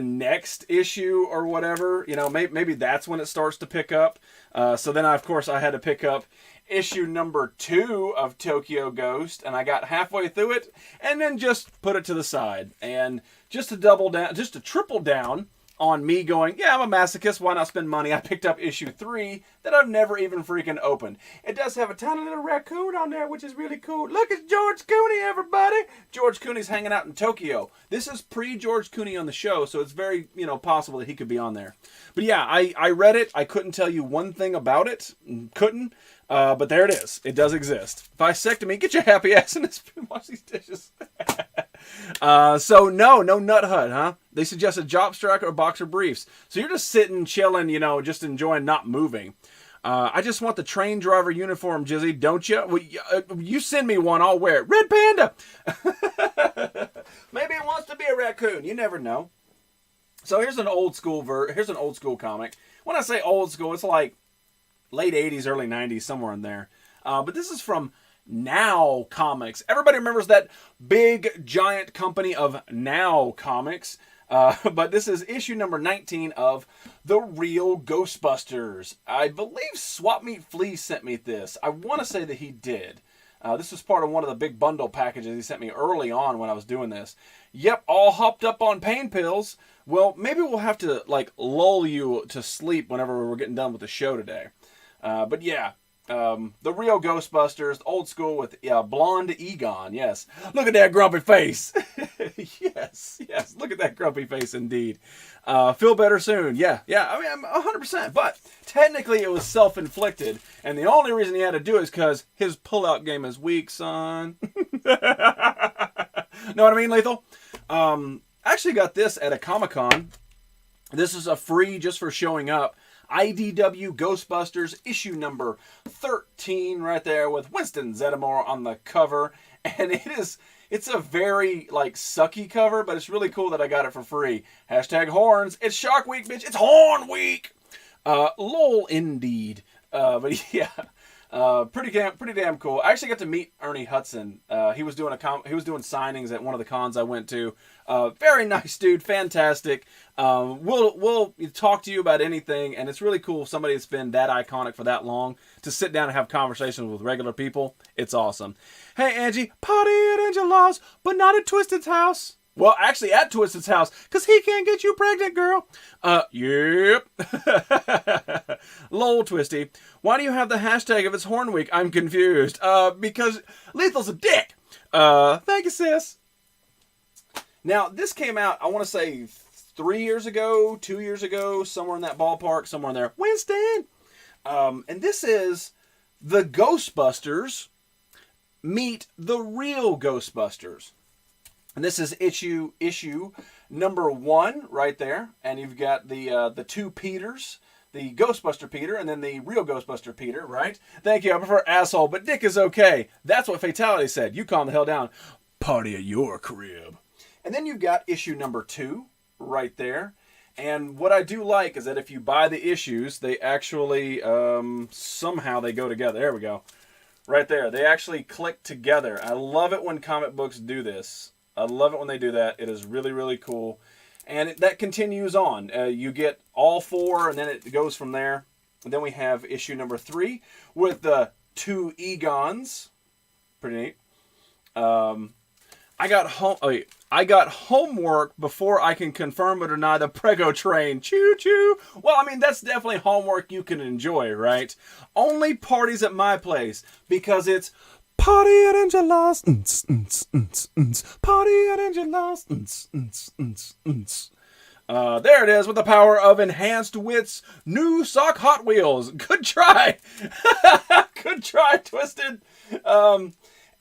next issue or whatever. You know, maybe that's when it starts to pick up. So then, of course, I had to pick up issue number 2 of Tokyo Ghost, and I got halfway through it, and then just put it to the side. And just to triple down on me going, yeah, I'm a masochist, why not spend money? I picked up issue 3 that I've never even freaking opened. It does have a tiny little raccoon on there, which is really cool. Look, it's George Clooney, everybody. George Clooney's hanging out in Tokyo. This is pre-George Clooney on the show, so it's very, possible that he could be on there. But yeah, I read it. I couldn't tell you one thing about it. Couldn't. But there it is. It does exist. Vasectomy, get your happy ass in this spoon, wash these dishes. So no Nut Hut, huh? They suggest a job strike or boxer briefs. So you're just sitting, chilling, just enjoying not moving. I just want the train driver uniform, Jizzy, don't you? Well, you send me one, I'll wear it. Red Panda! Maybe it wants to be a raccoon. You never know. So here's an old school comic. When I say old school, it's like late 80s, early 90s, somewhere in there. But this is from Now Comics. Everybody remembers that big, giant company of Now Comics. But this is issue number 19 of The Real Ghostbusters. I believe Swap Meet Flea sent me this. I want to say that he did. This was part of one of the big bundle packages he sent me early on when I was doing this. Yep, all hopped up on pain pills. Well, maybe we'll have to, lull you to sleep whenever we're getting done with the show today. But yeah, The Real Ghostbusters, old school with blonde Egon, yes. Look at that grumpy face. yes, look at that grumpy face indeed. Feel better soon, yeah, I mean, I'm 100%, but technically it was self-inflicted, and the only reason he had to do it is because his pull-out game is weak, son. Know what I mean, Lethal? I actually got this at a Comic-Con. This is a free just for showing up. IDW Ghostbusters issue number 13 right there with Winston Zeddemore on the cover. And it's a very sucky cover, but it's really cool that I got it for free. Hashtag horns. It's Shark Week, bitch. It's Horn Week. Lol indeed. But yeah. Pretty damn cool. I actually got to meet Ernie Hudson. He was doing signings at one of the cons I went to. Very nice dude, fantastic. We'll talk to you about anything, and it's really cool. Somebody that's been that iconic for that long to sit down and have conversations with regular people. It's awesome. Hey Angie, party at Angela's, but not at Twisted's house. Well, actually at Twisted's house, because he can't get you pregnant, girl. Yep. Lol, Twisty. Why do you have the hashtag if it's Horn Week? I'm confused. Because Lethal's a dick. Thank you, sis. Now, this came out, I want to say 3 years ago, 2 years ago, somewhere in that ballpark, somewhere in there. Winston! And this is the Ghostbusters meet the real Ghostbusters. And this is issue number 1 right there. And you've got the two Peters, the Ghostbuster Peter and then the real Ghostbuster Peter, right? Thank you, I prefer asshole, but dick is okay. That's what Fatality said. You calm the hell down. Party at your crib. And then you've got issue number 2 right there. And what I do like is that if you buy the issues, they actually, somehow they go together. There we go. Right there. They actually click together. I love it when comic books do this. I love it when they do that. It is really, really cool. And that continues on. You get all 4, and then it goes from there. And then we have issue number 3 with the 2 Egons. Pretty neat. I got homework before I can confirm or deny the Prego train. Choo choo. Well, I mean, that's definitely homework you can enjoy, right? Only parties at my place because it's party at Angela's. Party at Angela's. There it is with the power of enhanced wits. New sock Hot Wheels. Good try. Good try, Twisted.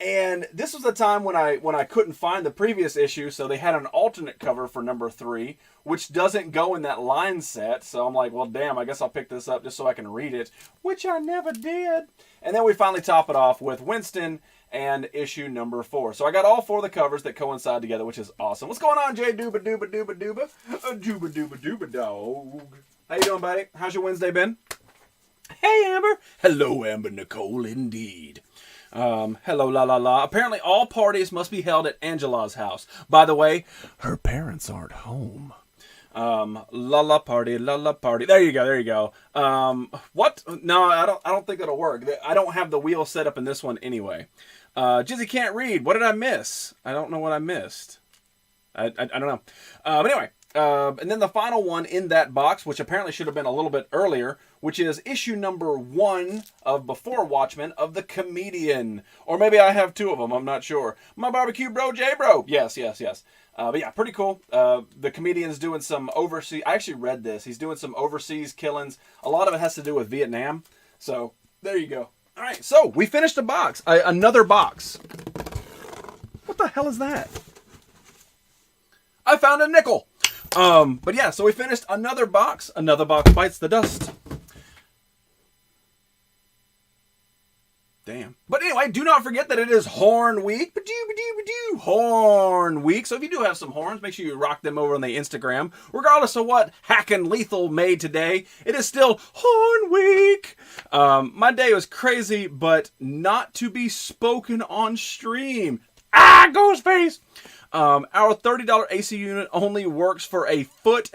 And this was the time when I couldn't find the previous issue, so they had an alternate cover for number 3, which doesn't go in that line set. So I'm like, well, damn, I guess I'll pick this up just so I can read it, which I never did. And then we finally top it off with Winston and issue number 4. So I got all 4 of the covers that coincide together, which is awesome. What's going on, Jay? Dooba dooba dooba dooba. A dooba dooba dooba dog. How you doing, buddy? How's your Wednesday been? Hey, Amber. Hello, Amber Nicole, indeed. Hello, la la la. Apparently all parties must be held at Angela's house. By the way, her parents aren't home. La la party, la la party. There you go, there you go. What? No, I don't think it'll work. I don't have the wheel set up in this one anyway. Jizzy can't read. What did I miss? I don't know what I missed. I don't know. But anyway, and then the final one in that box, which apparently should have been a little bit earlier, which is issue number 1 of Before Watchmen of The Comedian. Or maybe I have 2 of them, I'm not sure. My barbecue bro, J-Bro. Yes. But yeah, pretty cool. The Comedian's doing some overseas... I actually read this. He's doing some overseas killings. A lot of it has to do with Vietnam. So, there you go. All right, so we finished a box. Another box. What the hell is that? I found a nickel. But yeah, so we finished another box. Another box bites the dust. Damn. But anyway, do not forget that it is Horn Week. Ba-doo. Horn Week. So if you do have some horns, make sure you rock them over on the Instagram. Regardless of what Hackin' Lethal made today, it is still Horn Week. My day was crazy, but not to be spoken on stream. Ghostface! Our $30 AC unit only works for a 1.5 foot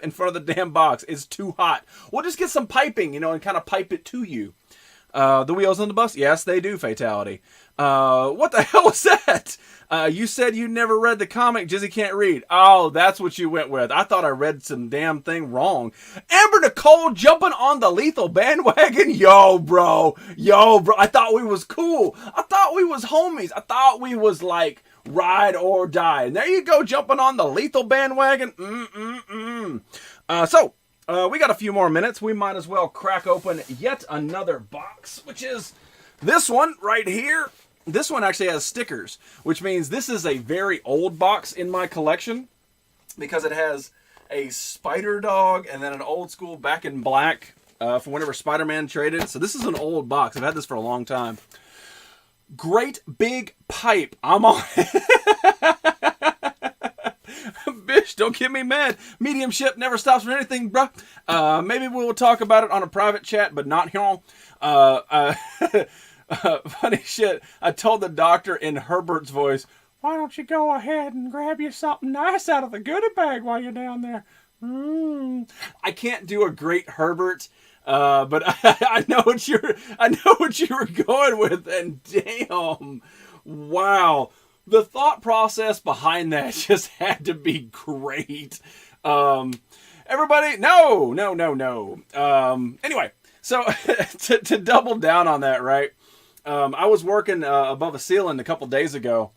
in front of the damn box. It's too hot. We'll just get some piping, and kind of pipe it to you. The wheels on the bus? Yes, they do, Fatality. What the hell was that? You said you never read the comic Jizzy Can't Read. Oh, that's what you went with. I thought I read some damn thing wrong. Amber Nicole jumping on the Lethal bandwagon? Yo, bro. I thought we was cool. I thought we was homies. I thought we was like ride or die. And there you go, jumping on the Lethal bandwagon. So, we got a few more minutes. We might as well crack open yet another box, which is this one right here. This one actually has stickers, which means this is a very old box in my collection because it has a Spider Dog and then an old school Back in Black from whenever Spider-Man traded. So this is an old box. I've had this for a long time. Great Big Pipe. I'm on Bish, don't get me mad. Mediumship never stops for anything, bruh. Maybe we will talk about it on a private chat, but not here. Funny shit. I told the doctor in Herbert's voice, why don't you go ahead and grab you something nice out of the goodie bag while you're down there? I can't do a great Herbert, but I know what you were going with, and damn, wow. The thought process behind that just had to be great. Everybody, no. Anyway, so to double down on that, right? I was working above a ceiling a couple days ago,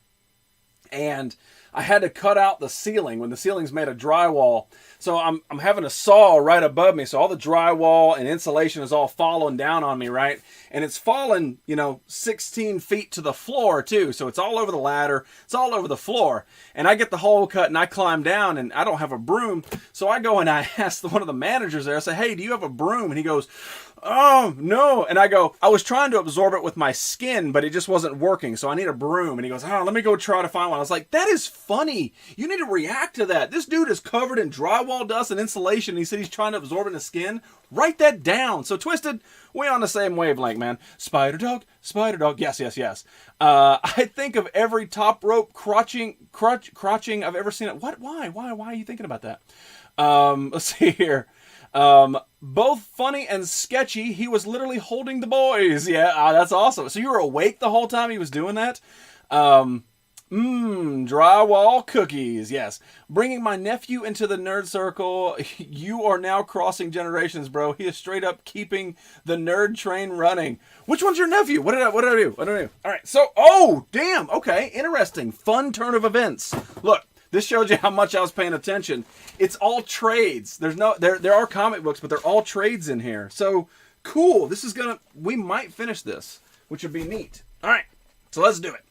and I had to cut out the ceiling when the ceiling's made of drywall. So I'm having a saw right above me, so all the drywall and insulation is all falling down on me, right? And it's falling, 16 feet to the floor too. So it's all over the ladder, it's all over the floor. And I get the hole cut and I climb down, and I don't have a broom. So I go and I ask one of the managers there, I say, "Hey, do you have a broom?" And he goes, "Oh, no." And I go, "I was trying to absorb it with my skin, but it just wasn't working, so I need a broom." And he goes, "Oh, let me go try to find one." I was like, that is funny. You need to react to that. This dude is covered in drywall dust and insulation, and he said he's trying to absorb it in his skin. Write that down. So, Twisted, we on the same wavelength, man. Spider dog. Yes, yes, yes. I think of every top rope crotching I've ever seen it. What? Why are you thinking about that? Let's see here. Both funny and sketchy. He was literally holding the boys. Yeah, that's awesome. So you were awake the whole time he was doing that? Drywall cookies. Yes. Bringing my nephew into the nerd circle. You are now crossing generations, bro. He is straight up keeping the nerd train running. Which one's your nephew? What did I do? All right. So, oh, damn. Okay. Interesting. Fun turn of events. Look. This shows you how much I was paying attention. It's all trades. There are comic books, but they're all trades in here. So cool. We might finish this, which would be neat. All right, so let's do it.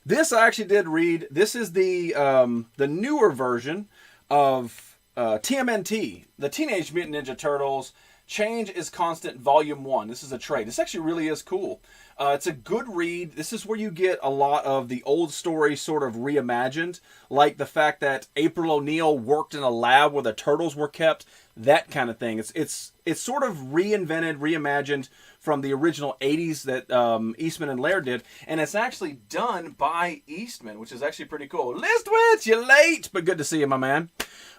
This I actually did read. This is the newer version of TMNT, the Teenage Mutant Ninja Turtles. Change is Constant Volume 1. This is a trade. This actually really is cool. It's a good read. This is where you get a lot of the old story sort of reimagined, like the fact that April O'Neil worked in a lab where the turtles were kept, that kind of thing. It's sort of reinvented, reimagined from the original 80s that Eastman and Laird did, and it's actually done by Eastman, which is actually pretty cool. Listwitz, you're late, but good to see you, my man.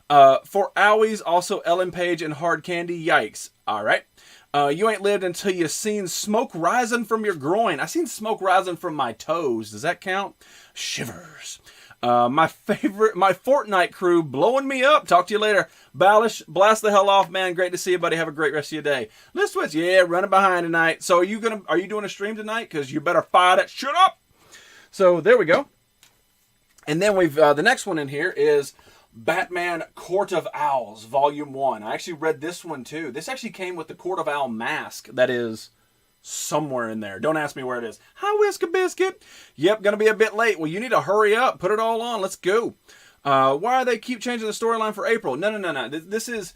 For Owies, also Ellen Page and Hard Candy. Yikes. All right. You ain't lived until you seen smoke rising from your groin. I seen smoke rising from my toes. Does that count? Shivers. My Fortnite crew blowing me up. Talk to you later. Balish, blast the hell off, man. Great to see you, buddy. Have a great rest of your day. Let's switch. Yeah, running behind tonight. So are you doing a stream tonight? Because you better fire that shit up. So there we go. And then we've the next one in here is Batman Court of Owls, Volume 1. I actually read this one, too. This actually came with the Court of Owl mask that is somewhere in there. Don't ask me where it is. Hi, Whisker Biscuit. Yep, gonna be a bit late. Well, you need to hurry up. Put it all on. Let's go. Why do they keep changing the storyline for April? No. This is...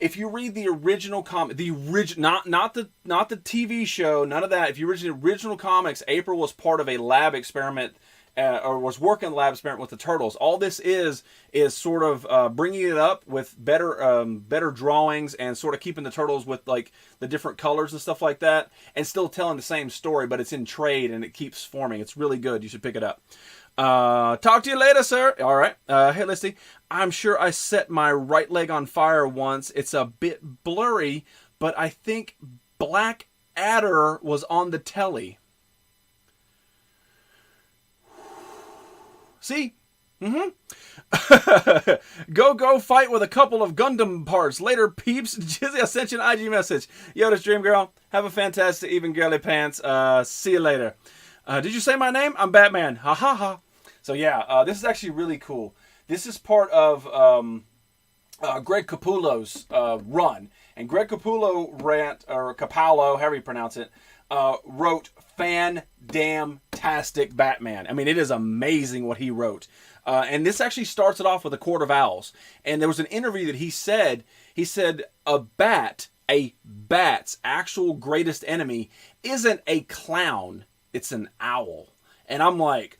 If you read the original comic, not the TV show, none of that. If you read the original comics, April was part of a lab experiment, or was working in the lab experiment with the turtles. All this is sort of bringing it up with better drawings and sort of keeping the turtles with like the different colors and stuff like that, and still telling the same story, but it's in trade and it keeps forming. It's really good. You should pick it up. Talk to you later, sir. All right. Hey, Listy. I'm sure I set my right leg on fire once. It's a bit blurry, but I think Black Adder was on the telly. See? Go fight with a couple of Gundam parts. Later, peeps. Jizzy Ascension IG message. Yo, this Dream Girl. Have a fantastic even girly pants. See you later. Did you say my name? I'm Batman. Ha ha ha. So yeah, this is actually really cool. This is part of Greg Capullo's run. And Greg Capullo Capallo, however you pronounce it, wrote fan-damn-tastic Batman. I mean, it is amazing what he wrote. And this actually starts it off with a Court of Owls. And there was an interview that he said a bat's actual greatest enemy isn't a clown, it's an owl. And I'm like,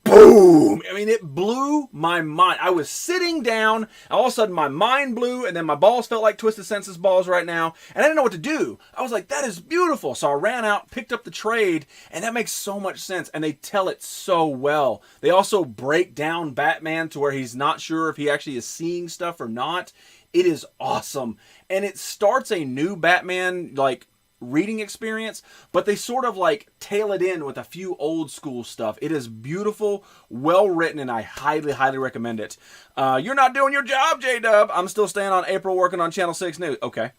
boom! I mean, it blew my mind. I was sitting down, and all of a sudden my mind blew, and then my balls felt like Twisted Senses balls right now, and I didn't know what to do. I was like, that is beautiful. So I ran out, picked up the trade, and that makes so much sense, and they tell it so well. They also break down Batman to where he's not sure if he actually is seeing stuff or not. It is awesome. And it starts a new Batman, like, reading experience, but they sort of like tail it in with a few old school stuff. It is beautiful, well written, and I highly, highly recommend it. You're not doing your job, J-Dub. I'm still staying on April working on Channel 6 News. Okay.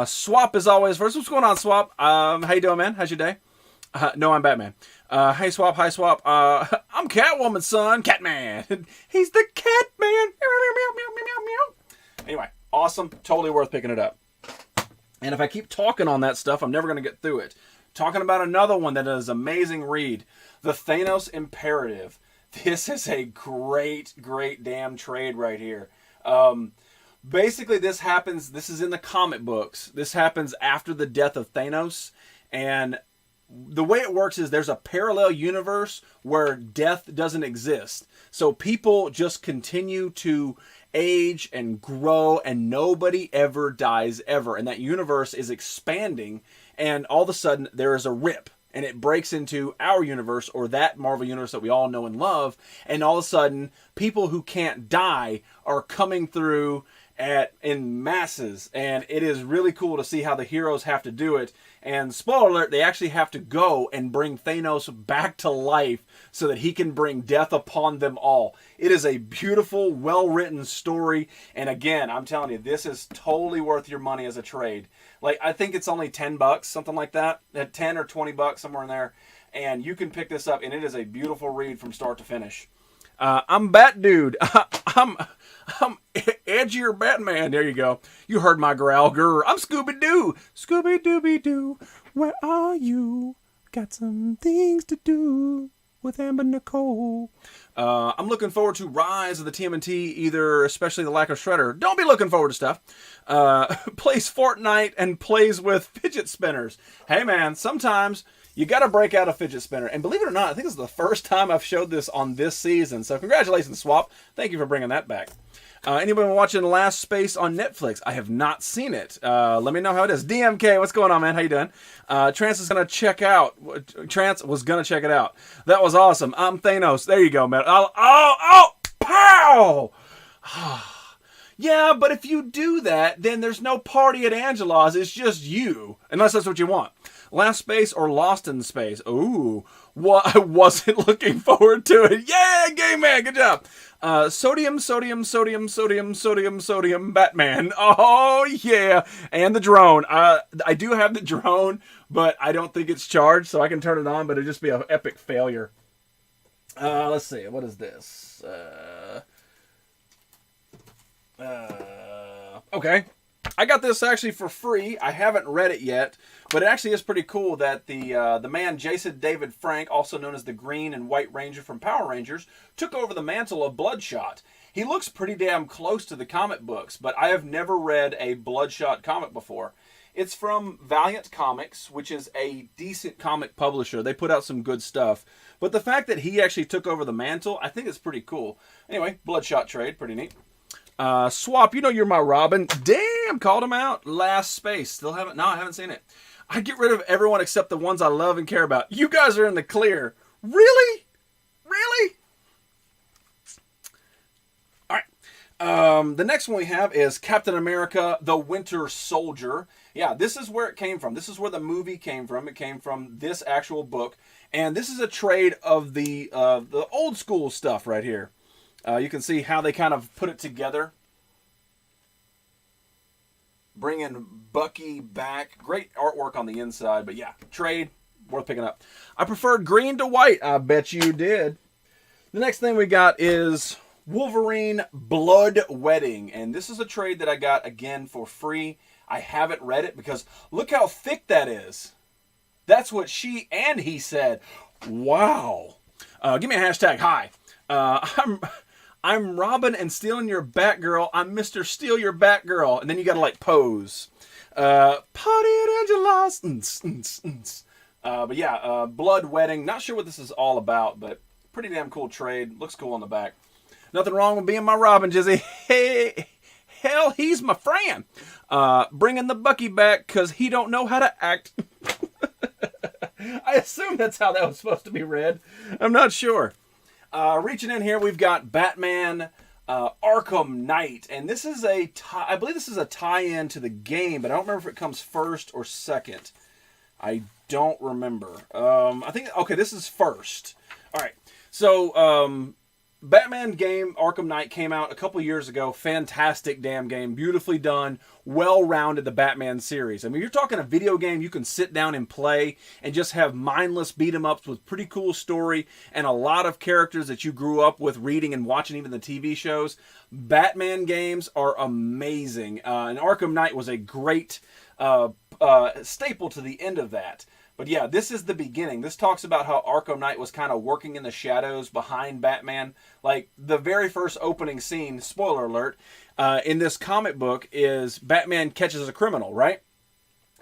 Swap is always first. What's going on, Swap? How you doing, man? How's your day? No, I'm Batman. Hey, Swap. Hi, Swap. I'm Catwoman's son, Catman. He's the Catman. Anyway, awesome. Totally worth picking it up. And if I keep talking on that stuff, I'm never going to get through it. Talking about another one that is amazing read, The Thanos Imperative. This is a great, great damn trade right here. Basically, this is in the comic books. This happens after the death of Thanos. And the way it works is there's a parallel universe where death doesn't exist. So people just continue to age and grow, and nobody ever dies ever. And that universe is expanding, and all of a sudden there is a rip, and it breaks into our universe, or that Marvel universe that we all know and love. And all of a sudden, people who can't die are coming through in masses, and it is really cool to see how the heroes have to do it. And spoiler alert, they actually have to go and bring Thanos back to life so that he can bring death upon them all. It is a beautiful, well-written story, and again, I'm telling you, this is totally worth your money as a trade. Like, I think it's only $10, something like that, at 10 or $20, somewhere in there, and you can pick this up, and it is a beautiful read from start to finish. I'm Bat Dude. I'm edgier Batman. There you go. You heard my growl. Grr. I'm Scooby-Doo. Scooby-Dooby-Doo. Where are you? Got some things to do with Amber Nicole. I'm looking forward to Rise of the TMNT, either especially the lack of Shredder. Don't be looking forward to stuff. Plays Fortnite and plays with fidget spinners. Hey, man, sometimes you got to break out a fidget spinner. And believe it or not, I think this is the first time I've showed this on this season. So congratulations, Swap. Thank you for bringing that back. Anybody watching Last Space on Netflix? I have not seen it. Let me know how it is. DMK, what's going on, man? How you doing? Trance is going to check out. Trance was going to check it out. That was awesome. I'm Thanos. There you go, man. Pow! Yeah, but if you do that, then there's no party at Angela's. It's just you. Unless that's what you want. Last Space or Lost in Space? Ooh. Well, I wasn't looking forward to it. Yeah, Game Man. Good job. Sodium, Batman. Oh, yeah. And the drone. I do have the drone, but I don't think it's charged, so I can turn it on, but it'd just be an epic failure. Let's see. What is this? Okay. I got this actually for free. I haven't read it yet, but it actually is pretty cool that the man Jason David Frank, also known as the Green and White Ranger from Power Rangers, took over the mantle of Bloodshot. He looks pretty damn close to the comic books, but I have never read a Bloodshot comic before. It's from Valiant Comics, which is a decent comic publisher. They put out some good stuff. But the fact that he actually took over the mantle, I think it's pretty cool. Anyway, Bloodshot trade, pretty neat. Swap, you know you're my Robin. Damn, called him out. Last Space. I haven't seen it. I get rid of everyone except the ones I love and care about. You guys are in the clear. Really? Really? All right. The next one we have is Captain America, the Winter Soldier. Yeah, this is where it came from. This is where the movie came from. It came from this actual book. And this is a trade of the old school stuff right here. You can see how they kind of put it together. Bringing Bucky back. Great artwork on the inside. But yeah, trade. Worth picking up. I preferred green to white. I bet you did. The next thing we got is Wolverine Blood Wedding. And this is a trade that I got, again, for free. I haven't read it because look how thick that is. That's what she and he said. Wow. Give me a hashtag. Hi. I'm Robin and stealing your Batgirl. I'm Mr. Steal Your Batgirl. And then you got to like pose. Party at Angela's. But yeah, Blood Wedding. Not sure what this is all about, but pretty damn cool trade. Looks cool on the back. Nothing wrong with being my Robin, Jizzy. Hey, hell, he's my friend. Bringing the Bucky back because he don't know how to act. I assume that's how that was supposed to be read. I'm not sure. Reaching in here, we've got Batman Arkham Knight. And this is I believe this is a tie-in to the game, but I don't remember if it comes first or second. I don't remember. I think, okay, this is first. All right. So, Batman game Arkham Knight came out a couple years ago. Fantastic damn game. Beautifully done. Well-rounded, the Batman series. I mean, you're talking a video game you can sit down and play and just have mindless beat-em-ups with pretty cool story and a lot of characters that you grew up with reading and watching, even the TV shows. Batman games are amazing. And Arkham Knight was a great staple to the end of that. But yeah, this is the beginning. This talks about how Arkham Knight was kind of working in the shadows behind Batman. Like, the very first opening scene, spoiler alert, in this comic book is Batman catches a criminal, right?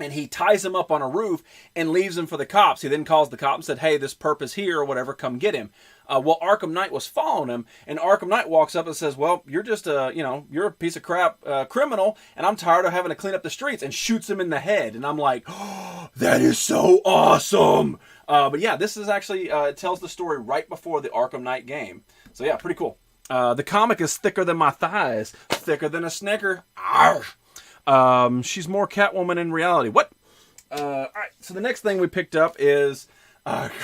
And he ties him up on a roof and leaves him for the cops. He then calls the cops and said, hey, this perp is here or whatever, come get him. Well, Arkham Knight was following him, and Arkham Knight walks up and says, well, you're just you're a piece of crap criminal, and I'm tired of having to clean up the streets, and shoots him in the head. And I'm like, oh, that is so awesome. But yeah, this is actually, it tells the story right before the Arkham Knight game. So yeah, pretty cool. The comic is thicker than my thighs, thicker than a Snicker. She's more Catwoman in reality. What? All right, so the next thing we picked up is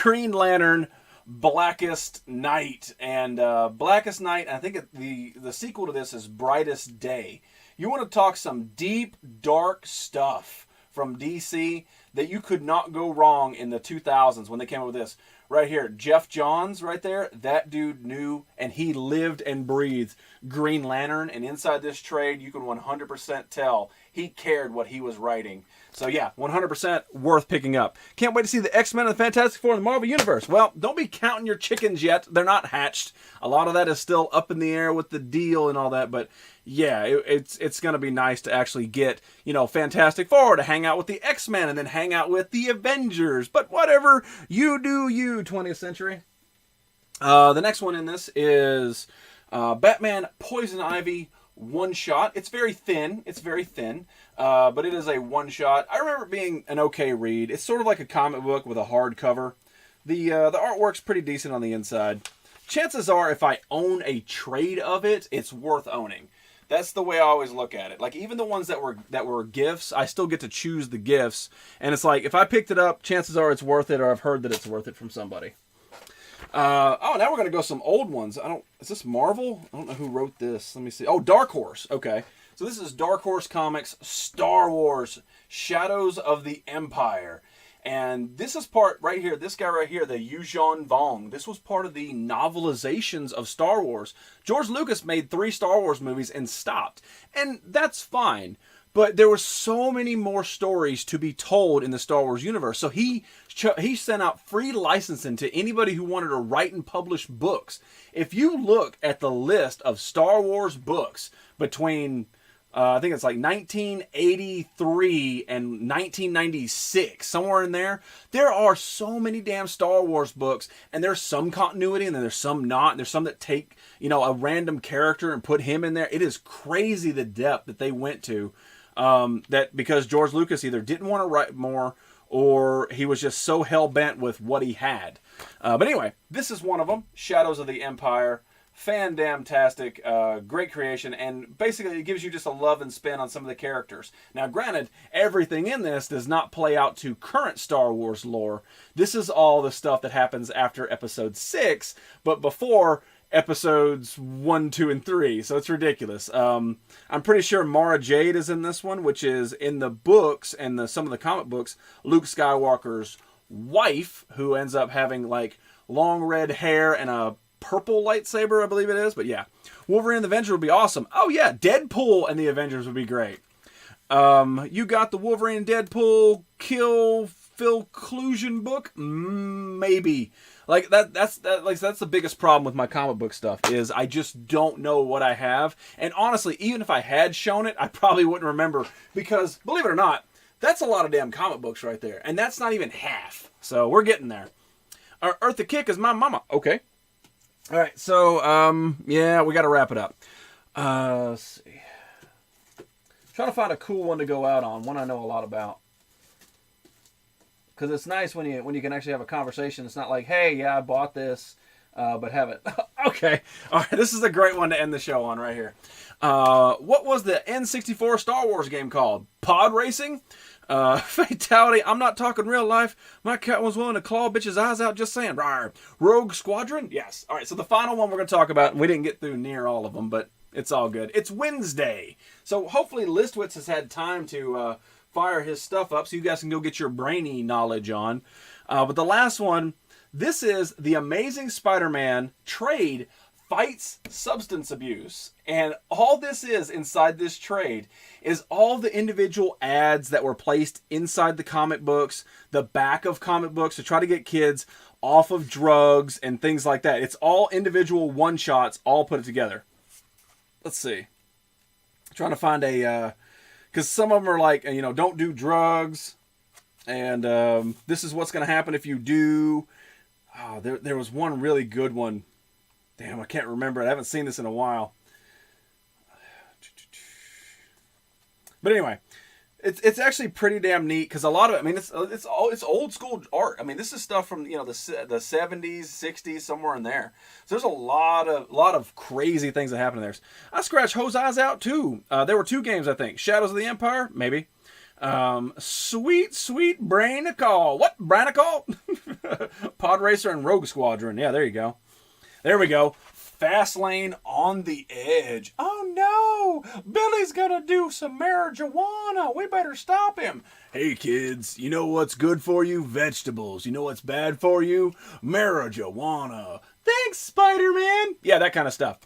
Green Lantern Blackest Night. And Blackest Night, I think the sequel to this is Brightest Day. You want to talk some deep, dark stuff from DC that you could not go wrong in the 2000s when they came up with this. Right here, Jeff Johns right there, that dude knew and he lived and breathed Green Lantern. And inside this trade, you can 100% tell he cared what he was writing. So yeah, 100% worth picking up. Can't wait to see the X-Men and the Fantastic Four in the Marvel Universe. Well, don't be counting your chickens yet. They're not hatched. A lot of that is still up in the air with the deal and all that. But yeah, it's going to be nice to actually get, Fantastic Four to hang out with the X-Men and then hang out with the Avengers. But whatever, you do you, 20th century. The next one in this is Batman Poison Ivy one-shot. It's very thin. But it is a one-shot. I remember it being an okay read. It's sort of like a comic book with a hard cover. The artwork's pretty decent on the inside. Chances are, if I own a trade of it, it's worth owning. That's the way I always look at it. Like, even the ones that were gifts, I still get to choose the gifts. And it's like, if I picked it up, chances are it's worth it, or I've heard that it's worth it from somebody. Now we're going to go some old ones. Is this Marvel? I don't know who wrote this. Let me see. Oh, Dark Horse. Okay. So this is Dark Horse Comics, Star Wars, Shadows of the Empire. And this is part right here, this guy right here, the Yuuzhan Vong. This was part of the novelizations of Star Wars. George Lucas made 3 Star Wars movies and stopped. And that's fine. But there were so many more stories to be told in the Star Wars universe. So he sent out free licensing to anybody who wanted to write and publish books. If you look at the list of Star Wars books between, I think it's like 1983 and 1996, somewhere in there, there are so many damn Star Wars books, and there's some continuity and then there's some not, and there's some that take, a random character and put him in there. It is crazy the depth that they went to, that because George Lucas either didn't want to write more or he was just so hell-bent with what he had. But anyway, this is one of them, Shadows of the Empire. Fan-damn-tastic, great creation, and basically it gives you just a love and spin on some of the characters. Now, granted, everything in this does not play out to current Star Wars lore. This is all the stuff that happens after Episode 6, but before Episodes 1, 2, and 3, so it's ridiculous. I'm pretty sure Mara Jade is in this one, which is in the books and some of the comic books, Luke Skywalker's wife, who ends up having, like, long red hair and a purple lightsaber, I believe it is. But yeah, Wolverine and the Avengers would be awesome. Oh yeah, Deadpool and the Avengers would be great. You got the Wolverine and Deadpool Kill Phil Clusion book? Maybe. Like that's the biggest problem with my comic book stuff is I just don't know what I have. And honestly, even if I had shown it, I probably wouldn't remember because, believe it or not, that's a lot of damn comic books right there. And that's not even half. So we're getting there. Eartha Kitt is my mama. Okay. All right, so, yeah, we got to wrap it up. Let's see. Trying to find a cool one to go out on, one I know a lot about. Because it's nice when you can actually have a conversation. It's not like, hey, yeah, I bought this, but haven't. Okay, all right, this is a great one to end the show on right here. What was the N64 Star Wars game called? Pod Racing? Fatality, I'm not talking real life. My cat was willing to claw bitch's eyes out, just saying. Rawr. Rogue Squadron? Yes. All right, so the final one we're going to talk about, and we didn't get through near all of them, but it's all good. It's Wednesday. So hopefully Listwitz has had time to fire his stuff up so you guys can go get your brainy knowledge on. But the last one, this is The Amazing Spider-Man trade fights substance abuse. And all this is inside this trade is all the individual ads that were placed inside the comic books, the back of comic books to try to get kids off of drugs and things like that. It's all individual one-shots, all put it together. Let's see. I'm trying to find a... because some of them are like, don't do drugs. And this is what's going to happen if you do. Oh, there was one really good one. Damn, I can't remember it. I haven't seen this in a while. But anyway, it's actually pretty damn neat because a lot of it, I mean, it's old school art. I mean, this is stuff from the 70s, 60s, somewhere in there. So there's a lot of crazy things that happen in there. I scratched Ho's eyes out too. There were 2 games, I think. Shadows of the Empire, maybe. Sweet Brainicall. What? Brainicall? Pod Racer and Rogue Squadron. Yeah, there you go. There we go. Fastlane on the edge. Oh no! Billy's gonna do some marijuana. We better stop him. Hey kids, you know what's good for you? Vegetables. You know what's bad for you? Marijuana. Thanks, Spider-Man. Yeah, that kind of stuff.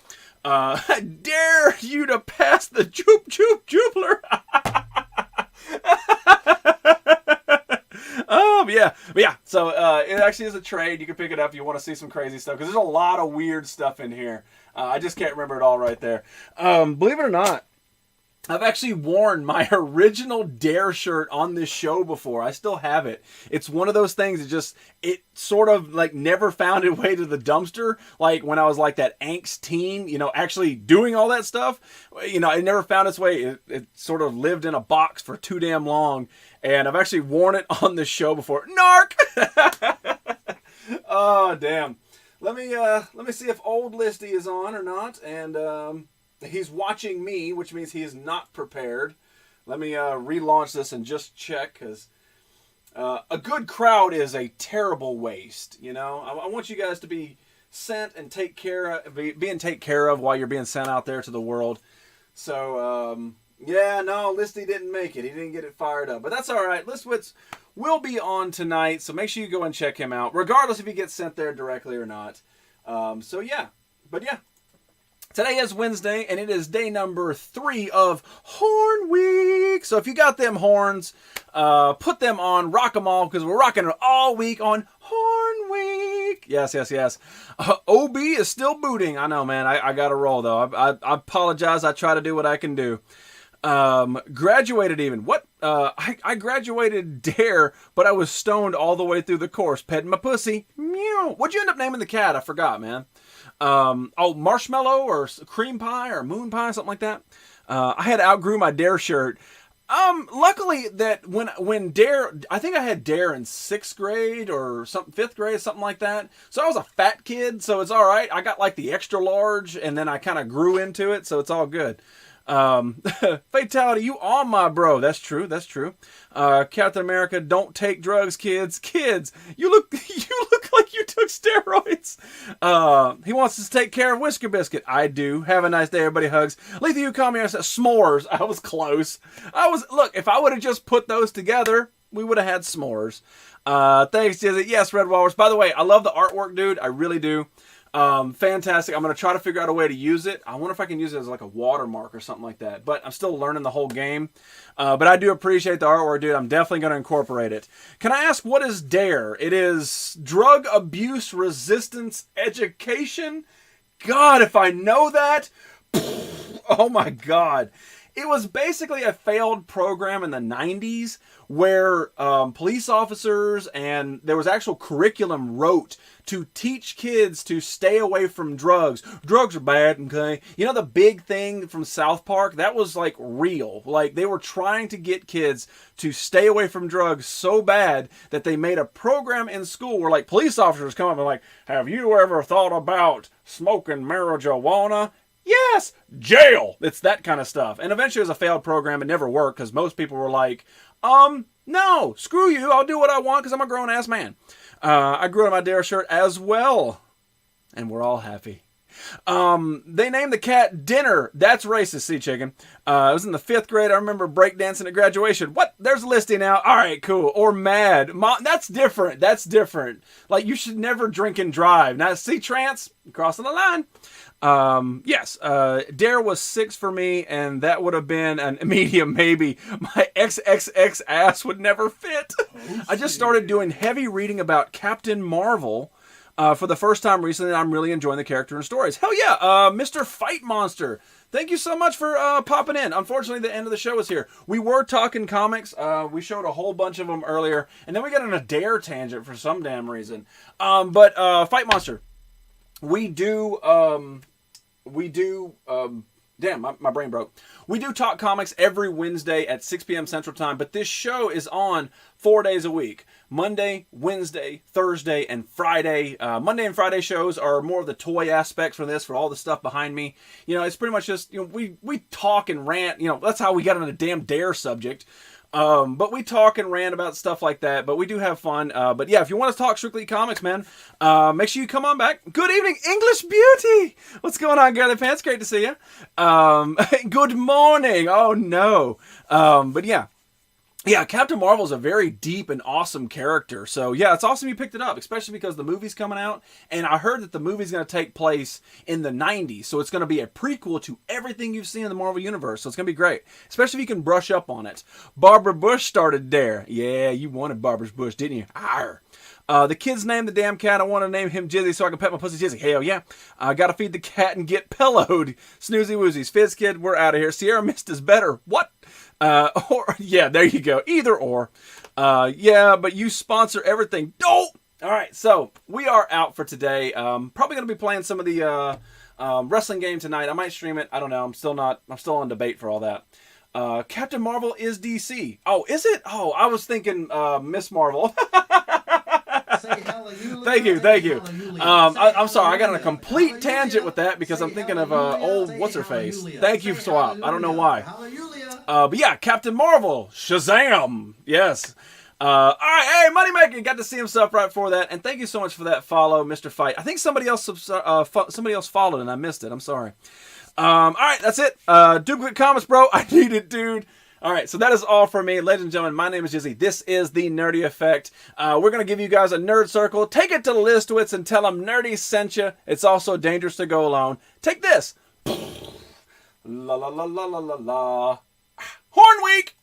I dare you to pass the Joopler. Yeah. So it actually is a trade. You can pick it up if you want to see some crazy stuff because there's a lot of weird stuff in here. I just can't remember it all right there. Believe it or not, I've actually worn my original Dare shirt on this show before. I still have it. It's one of those things that it sort of like never found its way to the dumpster. Like when I was like that angst teen, actually doing all that stuff, it never found its way. It sort of lived in a box for too damn long. And I've actually worn it on this show before. Narc! Oh, damn. Let me see if old Listy is on or not. And he's watching me, which means he is not prepared. Let me relaunch this and just check, because a good crowd is a terrible waste. I want you guys to be sent and taken care of while you're being sent out there to the world. So, yeah, no, Listy didn't make it. He didn't get it fired up. But that's all right. Listwitz will be on tonight, so make sure you go and check him out, regardless if he gets sent there directly or not. So, yeah. But, yeah. Today is Wednesday, and it is day number 3 of Horn Week. So if you got them horns, put them on, rock them all, because we're rocking it all week on Horn Week. Yes. OB is still booting. I know, man. I got to roll, though. I apologize. I try to do what I can do. Graduated even. What? I graduated Dare, but I was stoned all the way through the course, petting my pussy. Meow. What'd you end up naming the cat? I forgot, man. Marshmallow or cream pie or moon pie, something like that. I had outgrew my Dare shirt. Luckily that when Dare, I think I had Dare in 6th grade or something, 5th grade, something like that. So I was a fat kid, so it's all right. I got like the extra large, and then I kind of grew into it, so it's all good. Fatality, you on my bro. That's true. Captain America, don't take drugs, kids. Kids, you look like you took steroids. He wants us to take care of Whisker Biscuit. I do. Have a nice day, everybody. Hugs. Letha, you call me. I said s'mores. I was close. Look, if I would have just put those together, we would have had s'mores. Thanks, Jizzy. Yes, Red Walrus. By the way, I love the artwork, dude. I really do. Fantastic. I'm going to try to figure out a way to use it. I wonder if I can use it as like a watermark or something like that. But I'm still learning the whole game. But I do appreciate the artwork, dude. I'm definitely going to incorporate it. Can I ask, what is DARE? It is Drug Abuse Resistance Education. God, if I know that. Oh my God. It was basically a failed program in the 90s where police officers and there was actual curriculum wrote to teach kids to stay away from drugs. Drugs are bad, okay? You know the big thing from South Park? That was like real. Like they were trying to get kids to stay away from drugs so bad that they made a program in school where like police officers come up and like, have you ever thought about smoking marijuana? Yes, jail. It's that kind of stuff. And eventually it was a failed program. It never worked because most people were like, No, screw you. I'll do what I want because I'm a grown-ass man. I grew out my Dare shirt as well. And we're all happy. They named the cat Dinner. That's racist, Sea Chicken. I was in the 5th grade. I remember breakdancing at graduation. What? There's Listy now. All right, cool. Or Mad. That's different. That's different. Like, you should never drink and drive. Now, see, Trance, crossing the line. Yes, Dare was 6 for me, and that would have been an medium maybe. My XXX ass would never fit. I just started doing heavy reading about Captain Marvel for the first time recently, and I'm really enjoying the character and stories. Hell yeah, Mr. Fight Monster. Thank you so much for popping in. Unfortunately, the end of the show is here. We were talking comics. We showed a whole bunch of them earlier, and then we got on a Dare tangent for some damn reason. But Fight Monster. We do, damn, my brain broke. We do talk comics every Wednesday at 6 p.m. Central Time, but this show is on 4 days a week. Monday, Wednesday, Thursday, and Friday. Monday and Friday shows are more of the toy aspects for this, for all the stuff behind me. You know, it's pretty much just, you know, we talk and rant. You know, that's how we got on a damn Dare subject. But we talk and rant about stuff like that, but we do have fun. But yeah, if you want to talk strictly comics, man, make sure you come on back. Good evening, English Beauty. What's going on, Girly Pants? Great to see you. Good morning. Oh no. But yeah. Yeah, Captain Marvel is a very deep and awesome character. So yeah, it's awesome you picked it up, especially because the movie's coming out. And I heard that the movie's going to take place in the 90s. So it's going to be a prequel to everything you've seen in the Marvel Universe. So it's going to be great, especially if you can brush up on it. Barbara Bush started Dare. Yeah, you wanted Barbara Bush, didn't you? Arr. The kid's named the damn cat. I want to name him Jizzy so I can pet my pussy Jizzy. Hell yeah. I gotta feed the cat and get pillowed. Snoozy woozies. Fizz Kid, we're out of here. Sierra Mist is better. What? Or yeah, there you go. Either or. Yeah, but you sponsor everything. Dope! Alright, so we are out for today. Probably gonna be playing some of the wrestling game tonight. I might stream it. I don't know. I'm still on debate for all that. Captain Marvel is DC. Oh, is it? Oh, I was thinking Miss Marvel. Thank you. I'm sorry, I got on a complete tangent with that because I'm thinking of old what's-her-face. Thank you, Swap. I don't know why. But yeah, Captain Marvel. Shazam! Yes. Alright, hey, Moneymaker, got to see himself right before that. And thank you so much for that follow, Mr. Fight. I think somebody else followed and I missed it. I'm sorry. Alright, that's it. Duplicate comments, bro. I need it, dude. Alright, so that is all for me. Ladies and gentlemen, my name is Jizzy. This is The Nerdy Effect. We're going to give you guys a nerd circle. Take it to Listowitz and tell them Nerdy sent you. It's also dangerous to go alone. Take this. La la la la la la la. Horn Week!